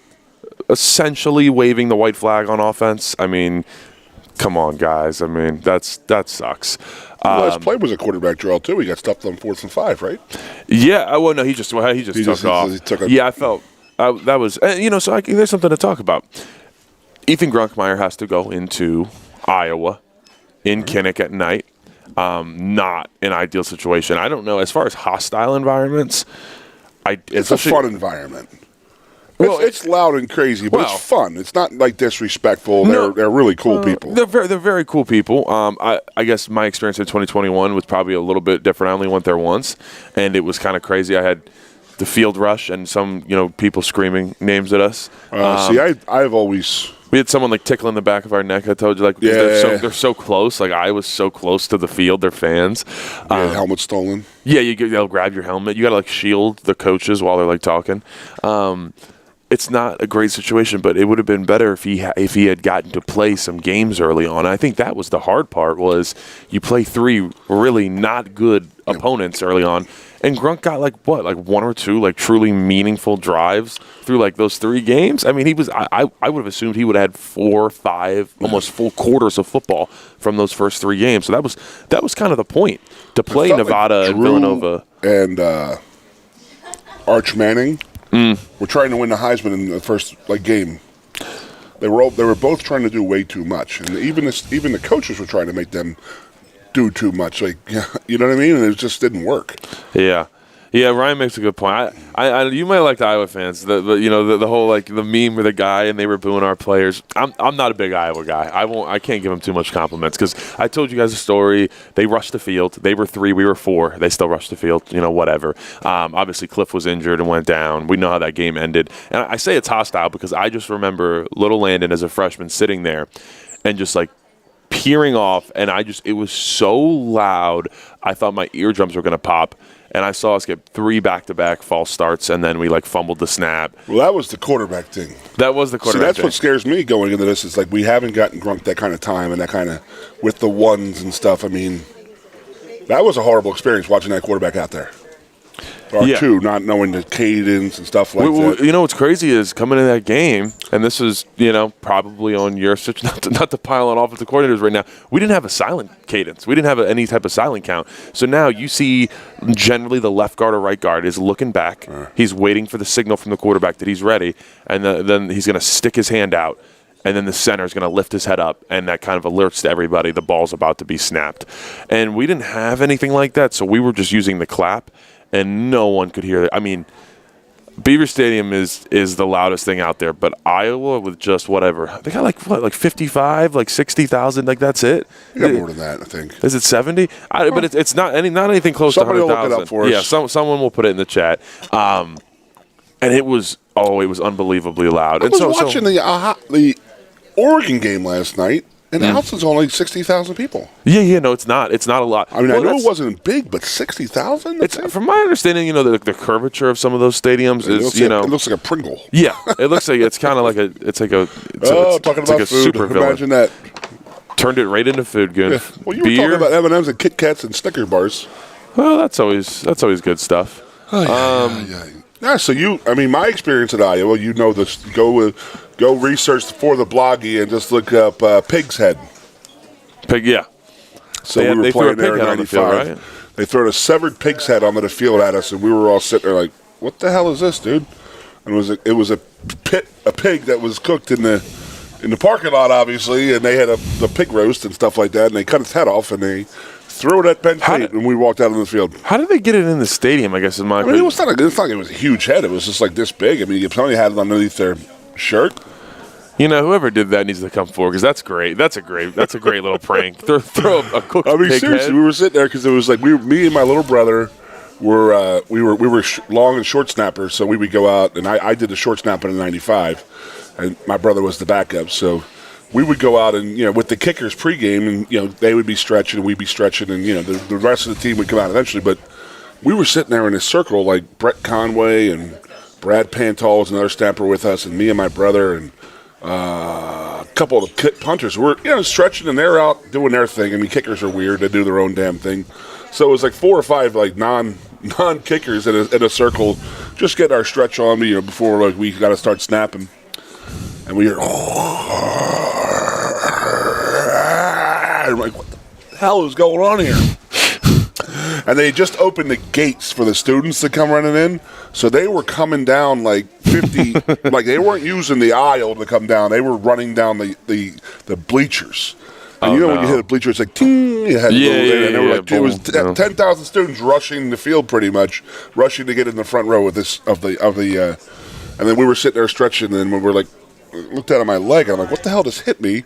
essentially waving the white flag on offense. I mean, come on, guys. I mean, that sucks. Last play was a quarterback draw too. He got stuffed on 4th and 5, right? Yeah. Well, no, he just took off. I felt that was So there's something to talk about. Ethan Grunkmeyer has to go into Iowa in Kinnick at night. Not an ideal situation. I don't know as far as hostile environments. It's a fun environment. Well, it's loud and crazy, but it's fun. It's not disrespectful. No, they're really cool people. They're very cool people. I guess my experience in 2021 was probably a little bit different. I only went there once, and it was kind of crazy. I had the field rush and some people screaming names at us. I've always We had someone like tickling the back of our neck. I told you, like, they're so close. Like, I was so close to the field. They're fans. Helmet stolen. Yeah, they'll grab your helmet. You got to like shield the coaches while they're like talking. It's not a great situation, but it would have been better if he had gotten to play some games early on. I think that was the hard part. Was you play 3 really not good opponents early on. And Grunk got like 1 or 2 like truly meaningful drives through like those 3 games. I mean, I would have assumed he would have had 4, 5, almost full quarters of football from those first 3 games. So that was kind of the point to play Nevada and Villanova and Arch Manning were trying to win the Heisman in the first game. They were both trying to do way too much, and even the coaches were trying to make them do too much, like, you know what I mean? And it just didn't work. Yeah, Ryan makes a good point. I you might like the Iowa fans, the whole like the meme with the guy and they were booing our players. I'm not a big Iowa guy. I can't give him too much compliments because I told you guys a story. They rushed the field. They were 3, we were 4. They still rushed the field. Whatever. Obviously Cliff was injured and went down. We know how that game ended. And I say it's hostile because I just remember little Landon as a freshman sitting there and just like peering off, and it was so loud, I thought my eardrums were going to pop, and I saw us get 3 back-to-back false starts, and then we, like, fumbled the snap. Well, that was the quarterback thing. That was the quarterback thing. What scares me going into this is, like, we haven't gotten Grunk that kind of time and that kind of – with the ones and stuff. I mean, that was a horrible experience watching that quarterback out there. Or 2, not knowing the cadence and stuff like that. You know what's crazy is coming in that game, and this is, probably on your – not to pile on offensive coordinators right now. We didn't have a silent cadence. We didn't have any type of silent count. So now you see generally the left guard or right guard is looking back. He's waiting for the signal from the quarterback that he's ready, and then he's going to stick his hand out. And then the center is going to lift his head up, and that kind of alerts to everybody the ball's about to be snapped. And we didn't have anything like that, so we were just using the clap. And no one could hear it. I mean, Beaver Stadium is the loudest thing out there, but Iowa with just whatever. They got like 55, like 60,000, like that's it. You got more than that, I think. Is it 70? But it's not anything close to 100,000. Somebody will look it up for us. Yeah, someone will put it in the chat. And it was unbelievably loud. I was watching the Oregon game last night. And Allison's only 60,000 people. Yeah, no, it's not. It's not a lot. I mean, I know it wasn't big, but 60,000? From my understanding, the curvature of some of those stadiums is, it looks like a Pringle. Yeah, it looks like it's kind of like talking about like a food. super villain. Imagine that. Turned it right into food, Goon. Yeah. Well, you were talking about M&Ms and Kit Kats and Snicker bars. Well, that's always good stuff. Yeah, so my experience at Iowa, this. Go research for the bloggy and just look up Pig's Head. Yeah. So we were playing there in 95. Right? They threw a severed pig's head onto the field at us, and we were all sitting there like, what the hell is this, dude? And it was a pig that was cooked in the parking lot, obviously, and they had the pig roast and stuff like that, and they cut its head off, and they threw it at Penn State, and we walked out on the field. How did they get it in the stadium, I guess, is my question. It's not like it was a huge head. It was just like this big. I mean, somebody had it underneath their shirt. Whoever did that needs to come forward because that's great. That's a great little prank. Throw a cooked pig seriously, head. We were sitting there because it was like me and my little brother were long and short snappers, so we would go out, and I did the short snapping in '95, and my brother was the backup, so we would go out and with the kickers pregame, and they would be stretching, and we'd be stretching, and the rest of the team would come out eventually, but we were sitting there in a circle like Brett Conway and Brad Pantal was another snapper with us, and me and my brother and a couple of the punters were stretching, and they're out doing their thing. I mean, kickers are weird; they do their own damn thing. So it was like 4 or 5 like non-kickers in a circle, just getting our stretch on before we got to start snapping, and we hear I'm like, what the hell is going on here? And they just opened the gates for the students to come running in. So they were coming down like 50, like they weren't using the aisle to come down. They were running down the bleachers. And when you hit a bleacher, it's like, ting, you had there were like, it was 10,000 students rushing the field pretty much, rushing to get in the front row of the and then we were sitting there stretching, and we were like, looked down at my leg, and I'm like, what the hell just hit me?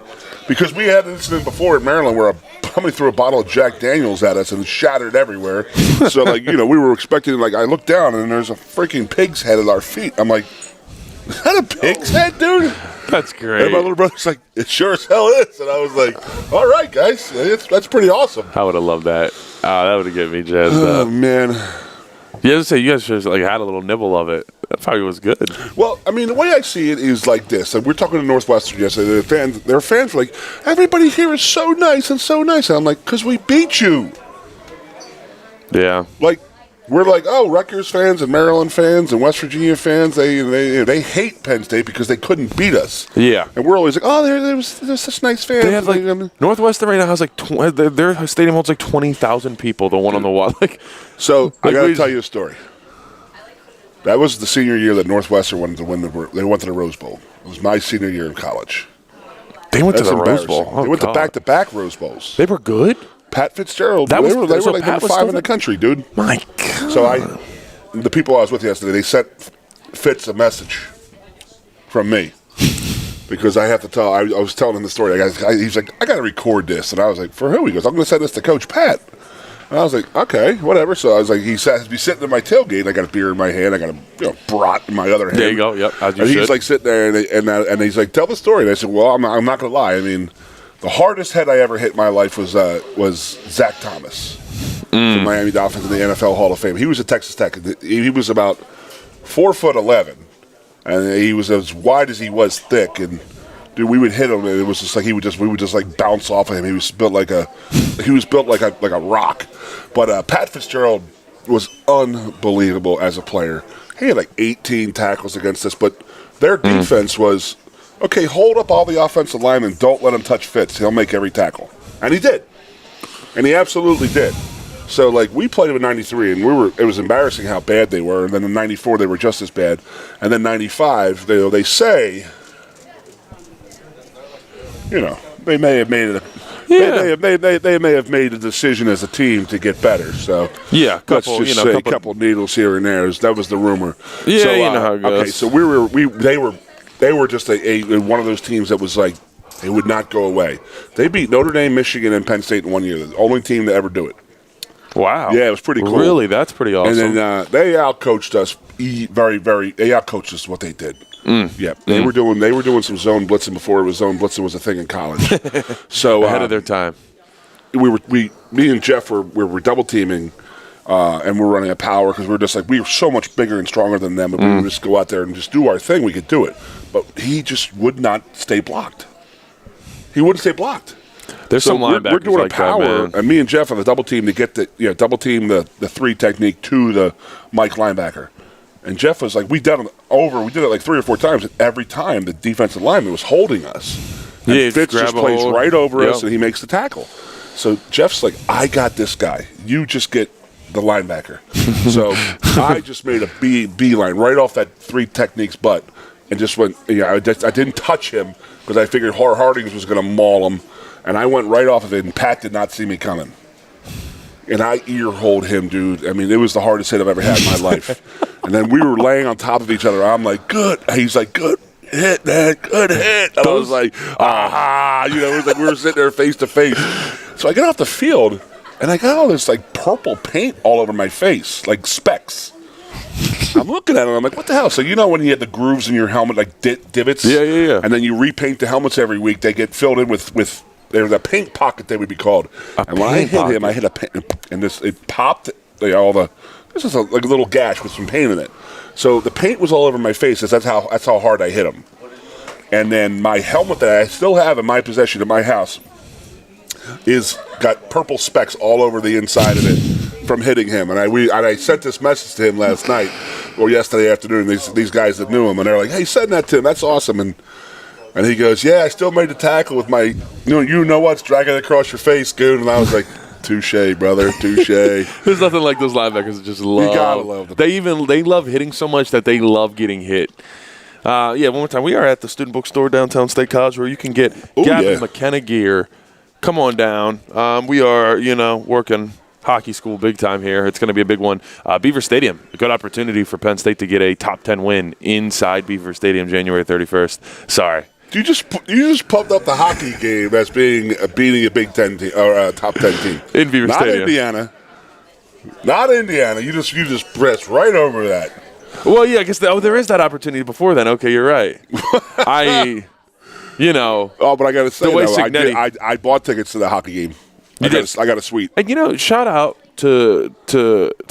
Because we had an incident before in Maryland where somebody threw a bottle of Jack Daniels at us and it shattered everywhere. So, we were expecting, I looked down, and there's a freaking pig's head at our feet. I'm like, is that a pig's head, dude? That's great. And my little brother's like, it sure as hell is. And I was like, all right, guys, that's pretty awesome. I would have loved that. That would have given me jazzed Oh, up. man. You guys should have like had a little nibble of it. That probably was good. Well, I mean, the way I see it is like this. Like, we're talking to Northwestern yesterday. Their fans were like, everybody here is so nice and so nice. And I'm like, because we beat you. Yeah. Like, we're like, oh, Rutgers fans and Maryland fans and West Virginia fans, they hate Penn State because they couldn't beat us. Yeah. And we're always like, oh, they're such nice fans. They have like Northwestern right now has like their stadium holds like 20,000 people. The one on the wall, like. So I got to tell you a story. That was the senior year that Northwestern wanted to win they went to the Rose Bowl. It was my senior year in college. They went to the Rose Bowl. They went to back-to-back Rose Bowls. They were good. Pat Fitzgerald. They were like number 5 in the country, dude. My God. So the people I was with yesterday, they sent Fitz a message from me because I have to tell. I was telling him the story. He's like, I got to record this, and I was like, for who? He goes, I'm going to send this to Coach Pat. And I was like, okay, whatever. So I was like, he's sitting in my tailgate. I got a beer in my hand. I got a brat in my other hand. There you go. Yep. And he's like sitting there, and he's like, tell the story. And I said, well, I'm not going to lie. I mean, the hardest head I ever hit in my life was Zach Thomas, the Miami Dolphins in the NFL Hall of Fame. He was at Texas Tech. He was about 4'11", and he was as wide as he was thick. And dude, we would hit him, and it was just like we would just like bounce off of him. He was built like a rock. But Pat Fitzgerald was unbelievable as a player. He had like 18 tackles against us, but their defense was, okay, hold up all the offensive linemen. Don't let him touch Fitz. He'll make every tackle. And he did. And he absolutely did. So, like, we played him in 93, and it was embarrassing how bad they were. And then in 94, they were just as bad. And then 95, they say, they may have made it. They may have made a decision as a team to get better. So yeah, let's just say a couple needles here and there. That was the rumor. Yeah, so, you know how it goes. Okay, so they were just a one of those teams that was like they would not go away. They beat Notre Dame, Michigan, and Penn State in 1 year. The only team to ever do it. Wow. Yeah, it was pretty cool. Really, that's pretty awesome. And then they outcoached us they outcoached us what they did. Yeah, they were doing some zone blitzing before zone blitzing was a thing in college. So ahead of their time. Me and Jeff were double teaming, and we're running a power because we were so much bigger and stronger than them, and we would just go out there and just do our thing. We could do it, but he just would not stay blocked. He wouldn't stay blocked. There's some linebackers we're doing like a power, that, man. and me and Jeff on the double team to get double team the 3 technique to the Mike linebacker. And Jeff was like, we did it like 3 or 4 times, and every time the defensive lineman was holding us. And Fitz just plays right over us, and he makes the tackle. So Jeff's like, I got this guy. You just get the linebacker. So I just made a beeline right off that 3 techniques butt and just went, I didn't touch him because I figured Hardings was going to maul him. And I went right off of it, and Pat did not see me coming. And I ear-holed him, dude. I mean, it was the hardest hit I've ever had in my life. And then we were laying on top of each other. I'm like, good. He's like, good hit, man. Good hit. And I was like, aha. It was like we were sitting there face to face. So I get off the field, and I got all this, like, purple paint all over my face, like specks. I'm looking at it, I'm like, what the hell? So when you had the grooves in your helmet, like divots? Yeah. And then you repaint the helmets every week. They get filled in with there's a paint pocket, they would be called. And when I hit him, I hit a paint, and it popped. This is like a little gash with some paint in it. So the paint was all over my face. That's how hard I hit him. And then my helmet that I still have in my possession in my house is got purple specks all over the inside of it from hitting him. And I sent this message to him last night or yesterday afternoon. These guys that knew him, and they're like, "Hey, send that to him. That's awesome." And he goes, yeah, I still made the tackle with my, you know what's dragging across your face, Goon. And I was like, touche, brother, touche. There's nothing like those linebackers that just love. You gotta love them. They love hitting so much that they love getting hit. One more time. We are at the student bookstore downtown State College where you can get Gavin McKenna gear. Come on down. We are, working hockey school big time here. It's going to be a big one. Beaver Stadium, a good opportunity for Penn State to get a top 10 win inside Beaver Stadium January 31st. Sorry. You just pumped up the hockey game as beating a Big Ten team or a top 10 team in Beaver Stadium. Not Indiana. You just pressed right over that. Well, yeah, I guess there is that opportunity before then. Okay, you're right. you know. Oh, but I got to say, the way though, Cignetti, I bought tickets to the hockey game. I got a suite. And, you know, shout out to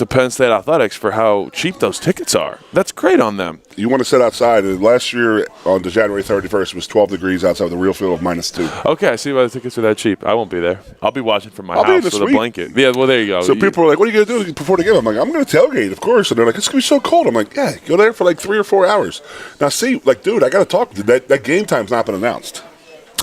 Penn State Athletics for how cheap those tickets are. That's great on them. You want to sit outside. And last year on the January 31st, it was 12 degrees outside with a real field of -2. Okay, I see why the tickets are that cheap. I won't be there. I'll be watching from my house with suite. a blanket. Yeah, well, there you go. So people are like, what are you going to do before the game? I'm like, I'm going to tailgate, of course. And they're like, it's going to be so cold. I'm like, yeah, go there for like 3 or 4 hours. Now, see, like, dude, I got to talk. That game time's not been announced.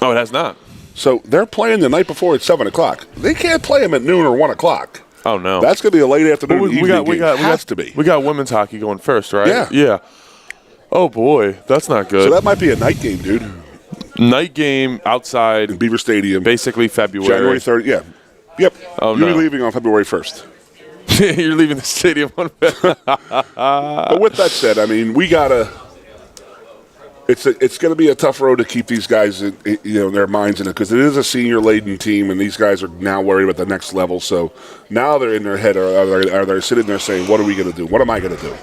Oh, it has not? So they're playing the night before at 7 o'clock. They can't play them at noon or 1 o'clock. Oh, no. That's going to be a late afternoon evening game. Has to be. We got women's hockey going first, right? Yeah. Yeah. Oh, boy. That's not good. So that might be a night game, dude. Night game outside. In Beaver Stadium. Basically February. January 3rd, yeah. Yep. Oh, You'll no. be leaving on February 1st. You're leaving the stadium on But with that said, I mean, we got to – it's going to be a tough road to keep these guys, in their minds in it, because it is a senior-laden team, and these guys are now worried about the next level. So now they're in their head, are they sitting there saying, what are we going to do? What am I going to do?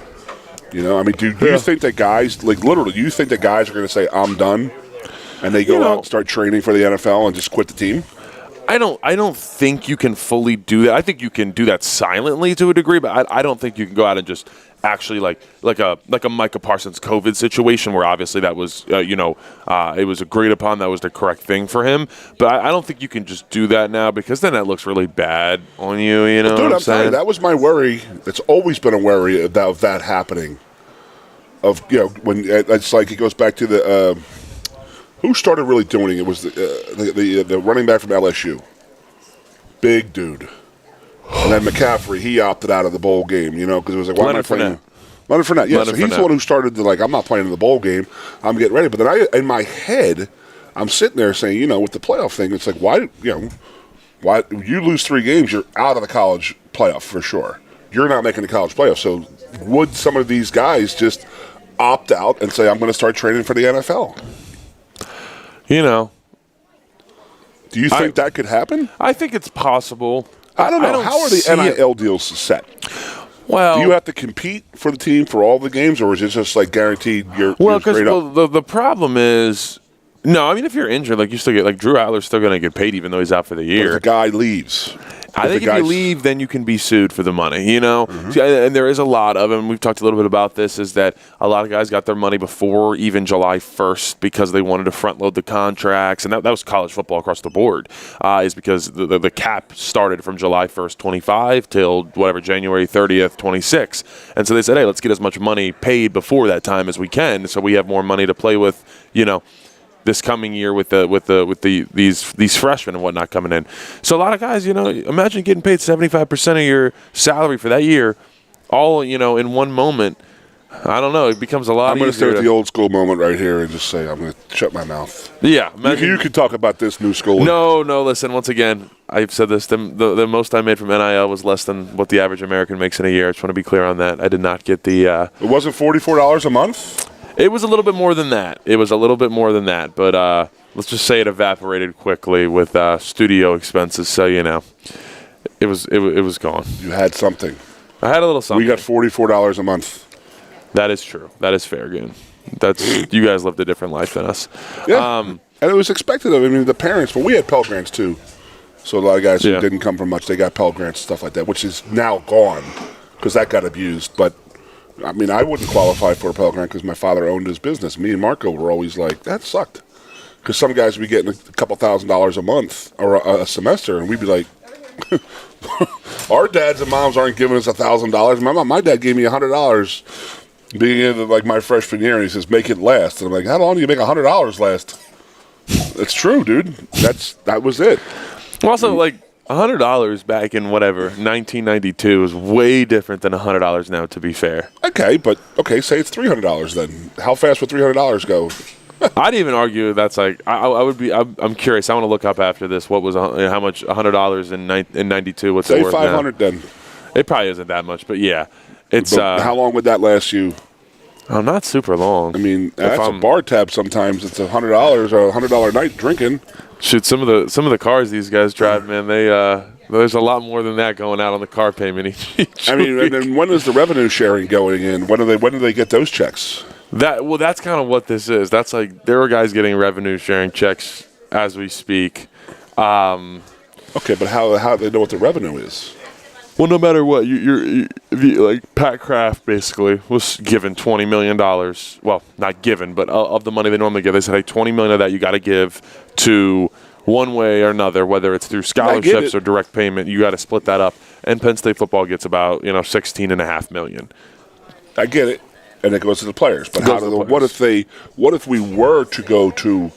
You know, I mean, do you think that guys, like literally, do you think that guys are going to say, I'm done, and they go out and start training for the NFL and just quit the team? I don't think you can fully do that. I think you can do that silently to a degree, but I don't think you can go out and just actually like a Micah Parsons COVID situation where obviously that was it was agreed upon, that was the correct thing for him. But I don't think you can just do that now, because then that looks really bad on you. You know, dude, what I'm telling you, saying? that was my worry. It's always been a worry of that happening. Of when it's like it goes back to the. Who started really doing it? It was the running back from LSU. Big dude. And then McCaffrey, he opted out of the bowl game, because it was like, why am I playing? Leonard Fournette, yeah. So he's the one who started I'm not playing in the bowl game. I'm getting ready. But then in my head, I'm sitting there saying, with the playoff thing, it's like, why you lose 3 games, you're out of the college playoff for sure. You're not making the college playoff. So would some of these guys just opt out and say, I'm going to start training for the NFL? Do you think that could happen? I think it's possible. I don't know. How are the NIL deals set? Well, do you have to compete for the team for all the games, or is it just like guaranteed you're straight up? The problem is, no, I mean, if you're injured, you still get, Drew Adler's still going to get paid even though he's out for the year. But if the guy leaves. I think if you leave, then you can be sued for the money, Mm-hmm. And there is a lot of them. We've talked a little bit about this, is that a lot of guys got their money before even July 1st because they wanted to front load the contracts. And that was college football across the board, is because the cap started from July 1st, 25 till January 30th, 26. And so they said, hey, let's get as much money paid before that time as we can, so we have more money to play with, this coming year with these freshmen and whatnot coming in. So a lot of guys, imagine getting paid 75% of your salary for that year, all in one moment. I don't know. It becomes a lot. I'm going to start with the old school moment right here and just say I'm going to shut my mouth. Yeah, you can talk about this new school. No. Listen, once again, I've said this. The most I made from NIL was less than what the average American makes in a year. I just want to be clear on that. I did not get the. It wasn't $44 a month. It was a little bit more than that. But let's just say it evaporated quickly with studio expenses. So it was gone. You had something. I had a little something. We got $44 a month. That is true. That is fair, Goon. You guys lived a different life than us. Yeah, and it was expected of. I mean, the parents. But we had Pell Grants too. So a lot of guys who didn't come from much, they got Pell Grants and stuff like that, which is now gone because that got abused. But I mean, I wouldn't qualify for a Pell Grant because my father owned his business. Me and Marco were always like, that sucked. Because some guys would be getting a couple $1,000s a month or a semester, and we'd be like, our dads and moms aren't giving us $1,000. My dad gave me $100 being in my freshman year, and he says, make it last. And I'm like, how long do you make $100 last? It's true, dude. That was it. Also, $100 back in 1992 is way different than $100 now, to be fair. Okay, say it's $300 then. How fast would $300 go? I'd even argue that's I'm curious. I want to look up after this how much $100 in 92, what's it worth now? Say $500 then. It probably isn't that much, but yeah. It's how long would that last you? Oh, not super long. I mean, that's a bar tab sometimes. It's $100 or $100 night drinking. Shoot, some of the cars these guys drive, man, there's a lot more than that going out on the car payment each I mean, week. and then when is the revenue sharing going in? When do they get those checks? That's kind of what this is. That's like there are guys getting revenue sharing checks as we speak. Okay, but how do they know what the revenue is? Well, no matter what, like Pat Kraft basically was given $20 million. Well, not given, but of the money they normally give, they said, hey, $20 million of that you got to give to one way or another, whether it's through scholarships or direct payment. You got to split that up. And Penn State football gets about $16.5 million. I get it, and it goes to the players. But what if we were to go to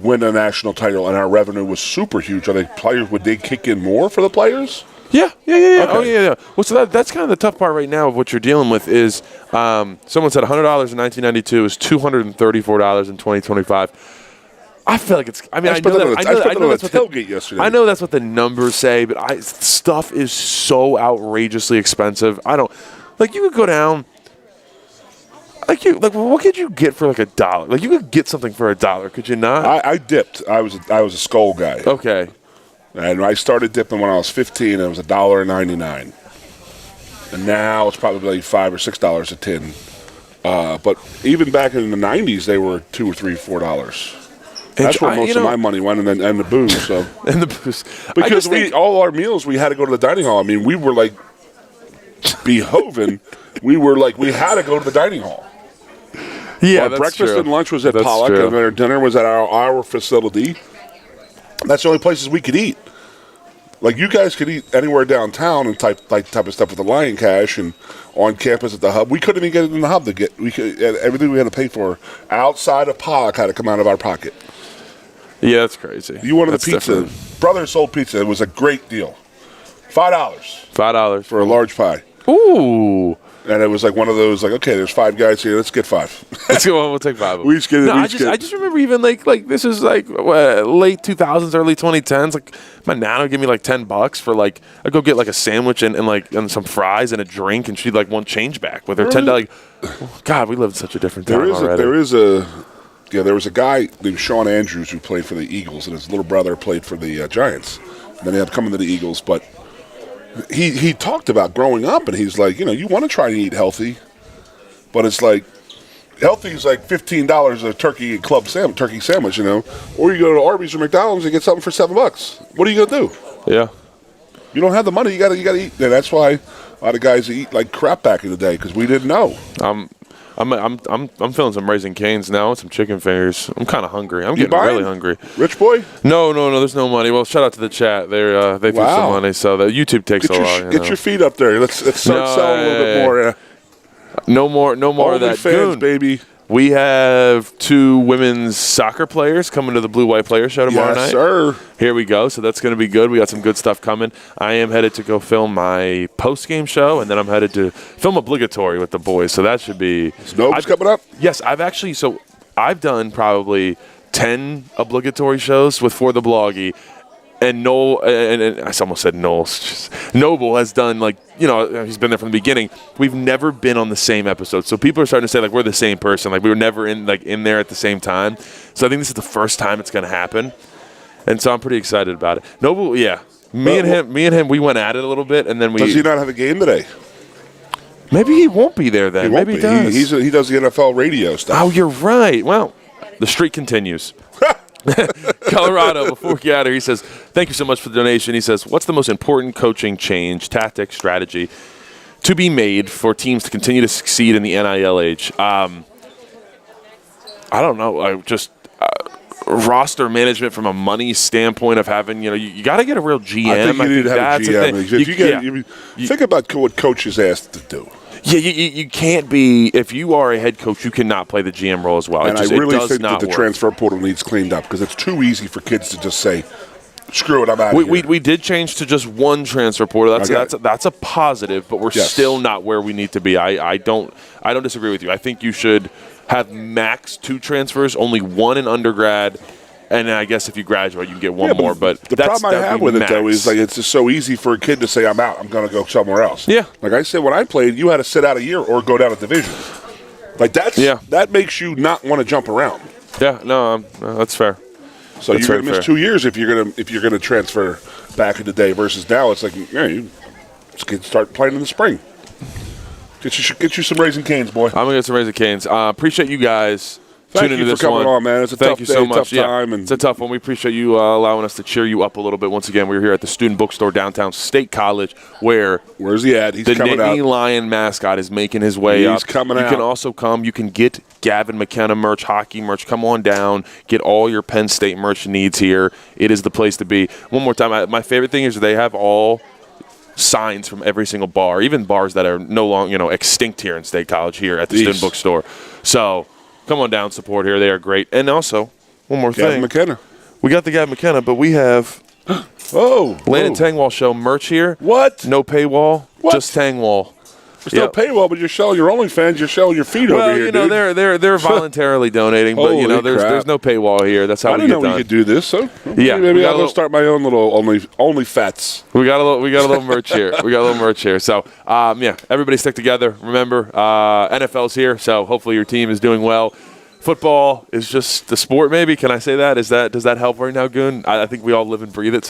win a national title and our revenue was super huge? Would they kick in more for the players? Yeah. Okay. Oh, yeah. Well, so that's kind of the tough part right now of what you're dealing with is someone said $100 in 1992 is $234 in 2025. I feel like it's. I mean, I know that's what tailgate yesterday. I know that's what the numbers say, but stuff is so outrageously expensive. I don't like. You could go down. What could you get for like $1? Like you could get something for $1, could you not? I dipped. I was a Skull guy. Okay. And I started dipping when I was 15, and it was $1.99. And now it's probably like $5 or $6 a tin. But even back in the 90s, they were $2 or $3, $4. That's where most of my money went, and the booze. So and the booze, because all our meals we had to go to the dining hall. I mean, we were like behoven. we had to go to the dining hall. Yeah, our breakfast and lunch was at Pollock, and our dinner was at our facility. That's the only places we could eat. Like you guys could eat anywhere downtown and type of stuff with the Lion Cash and on campus at the hub. We couldn't even get it in the hub to get. Everything we had to pay for outside of Pollock had to come out of our pocket. Yeah, that's crazy. You wanted the pizza. Brother sold pizza. It was a great deal. $5 for a large pie. Ooh. And it was like one of those, like, okay, there's 5 guys here. Let's get 5. Let's go. We'll take 5 of them. We each get it. No, I just remember even like this is like late 2000s, early 2010s. Like my nana would give me like $10 for like I'd go get like a sandwich and some fries and a drink, and she'd like want change back with her $10. Like, God, we lived in such a different time already. There was a guy named Sean Andrews who played for the Eagles, and his little brother played for the Giants. And then he had to come into the Eagles, but he talked about growing up, and he's like, you want to try and eat healthy, but it's like healthy is like $15 a turkey sandwich, or you go to Arby's or McDonald's and get something for $7. What are you gonna do? Yeah, you don't have the money. You gotta eat, and that's why a lot of guys eat like crap back in the day because we didn't know. I'm feeling some Raising Cane's now and some chicken fingers. I'm kind of hungry. I'm getting really hungry. Rich boy? No. There's no money. Well, shout out to the chat. They threw some money, so the YouTube takes a while. Get your feet up there. Let's start selling a little bit more. No more of that. fans, Goon. baby. We have 2 women's soccer players coming to the Blue White Player Show tomorrow night. Yes, sir. Here we go. So that's going to be good. We got some good stuff coming. I am headed to go film my post-game show, and then I'm headed to film Obligatory with the boys. So that should be... Snow's coming up? Yes, I've done probably 10 Obligatory shows for the Bloggy. And Noel, and I almost said Noel. Noble has done he's been there from the beginning. We've never been on the same episode, so people are starting to say we're the same person. Like we were never in there at the same time. So I think this is the first time it's going to happen, and so I'm pretty excited about it. Noble, yeah, me and him, we went at it a little bit, and then Does he not have a game today? Maybe he won't be there then. Maybe he does. He does the NFL radio stuff. Oh, you're right. Well, the streak continues. Colorado, before we get out of here, he says, thank you so much for the donation. He says, what's the most important coaching change, tactic, strategy to be made for teams to continue to succeed in the NIL age? I don't know. Roster management from a money standpoint of having, you got to get a real GM. I think you need to have a GM. Think about what coach is asked to do. Yeah, you can't be – if you are a head coach, you cannot play the GM role as well. And I really think that the transfer portal needs cleaned up because it's too easy for kids to just say, screw it, I'm out of here. We did change to just one transfer portal. That's a positive, but we're still not where we need to be. I don't disagree with you. I think you should have max 2 transfers, only 1 in undergrad. And I guess if you graduate, you can get one more. But the problem I have with it, though, is it's just so easy for a kid to say, I'm out. I'm going to go somewhere else. Yeah. Like I said, when I played, you had to sit out a year or go down a division. That makes you not want to jump around. Yeah, no, that's fair. So you're going to miss 2 years if you're going to transfer back in the day versus now. It's like, you can start playing in the spring. Get you some Raising Canes, boy. I'm gonna get some Raising Canes. Appreciate you guys. Thank tuning you into for this coming one. on, man. It's a Thank tough you day, so much. tough time. And it's a tough one. We appreciate you allowing us to cheer you up a little bit. Once again, we're here at the Student Bookstore downtown State College, where's he at? He's coming out. The Nittany Lion mascot is making his way up. He's coming out. You can also come. You can get Gavin McKenna merch, hockey merch. Come on down. Get all your Penn State merch needs here. It is the place to be. One more time, my favorite thing is they have all signs from every single bar, even bars that are no longer, extinct here in State College here at the Student Bookstore. So come on down, support here. They are great. And also, one more Gavin thing. McKenna. We got the Gavin McKenna, but we have Landon Tangwall Show merch here. What? No paywall, What? just Tangwall. There's no paywall, but you're showing your OnlyFans. You're showing your feet over here, dude. They're voluntarily donating, but there's no paywall here. That's how we get done. I didn't know we could do this. So yeah, maybe I'll go start my own little OnlyFats. We got a little merch here. We got a little merch here. So everybody stick together. Remember, NFL's here, so hopefully your team is doing well. Football is just the sport. Maybe can I say that? Does that help right now, Goon? I think we all live and breathe it.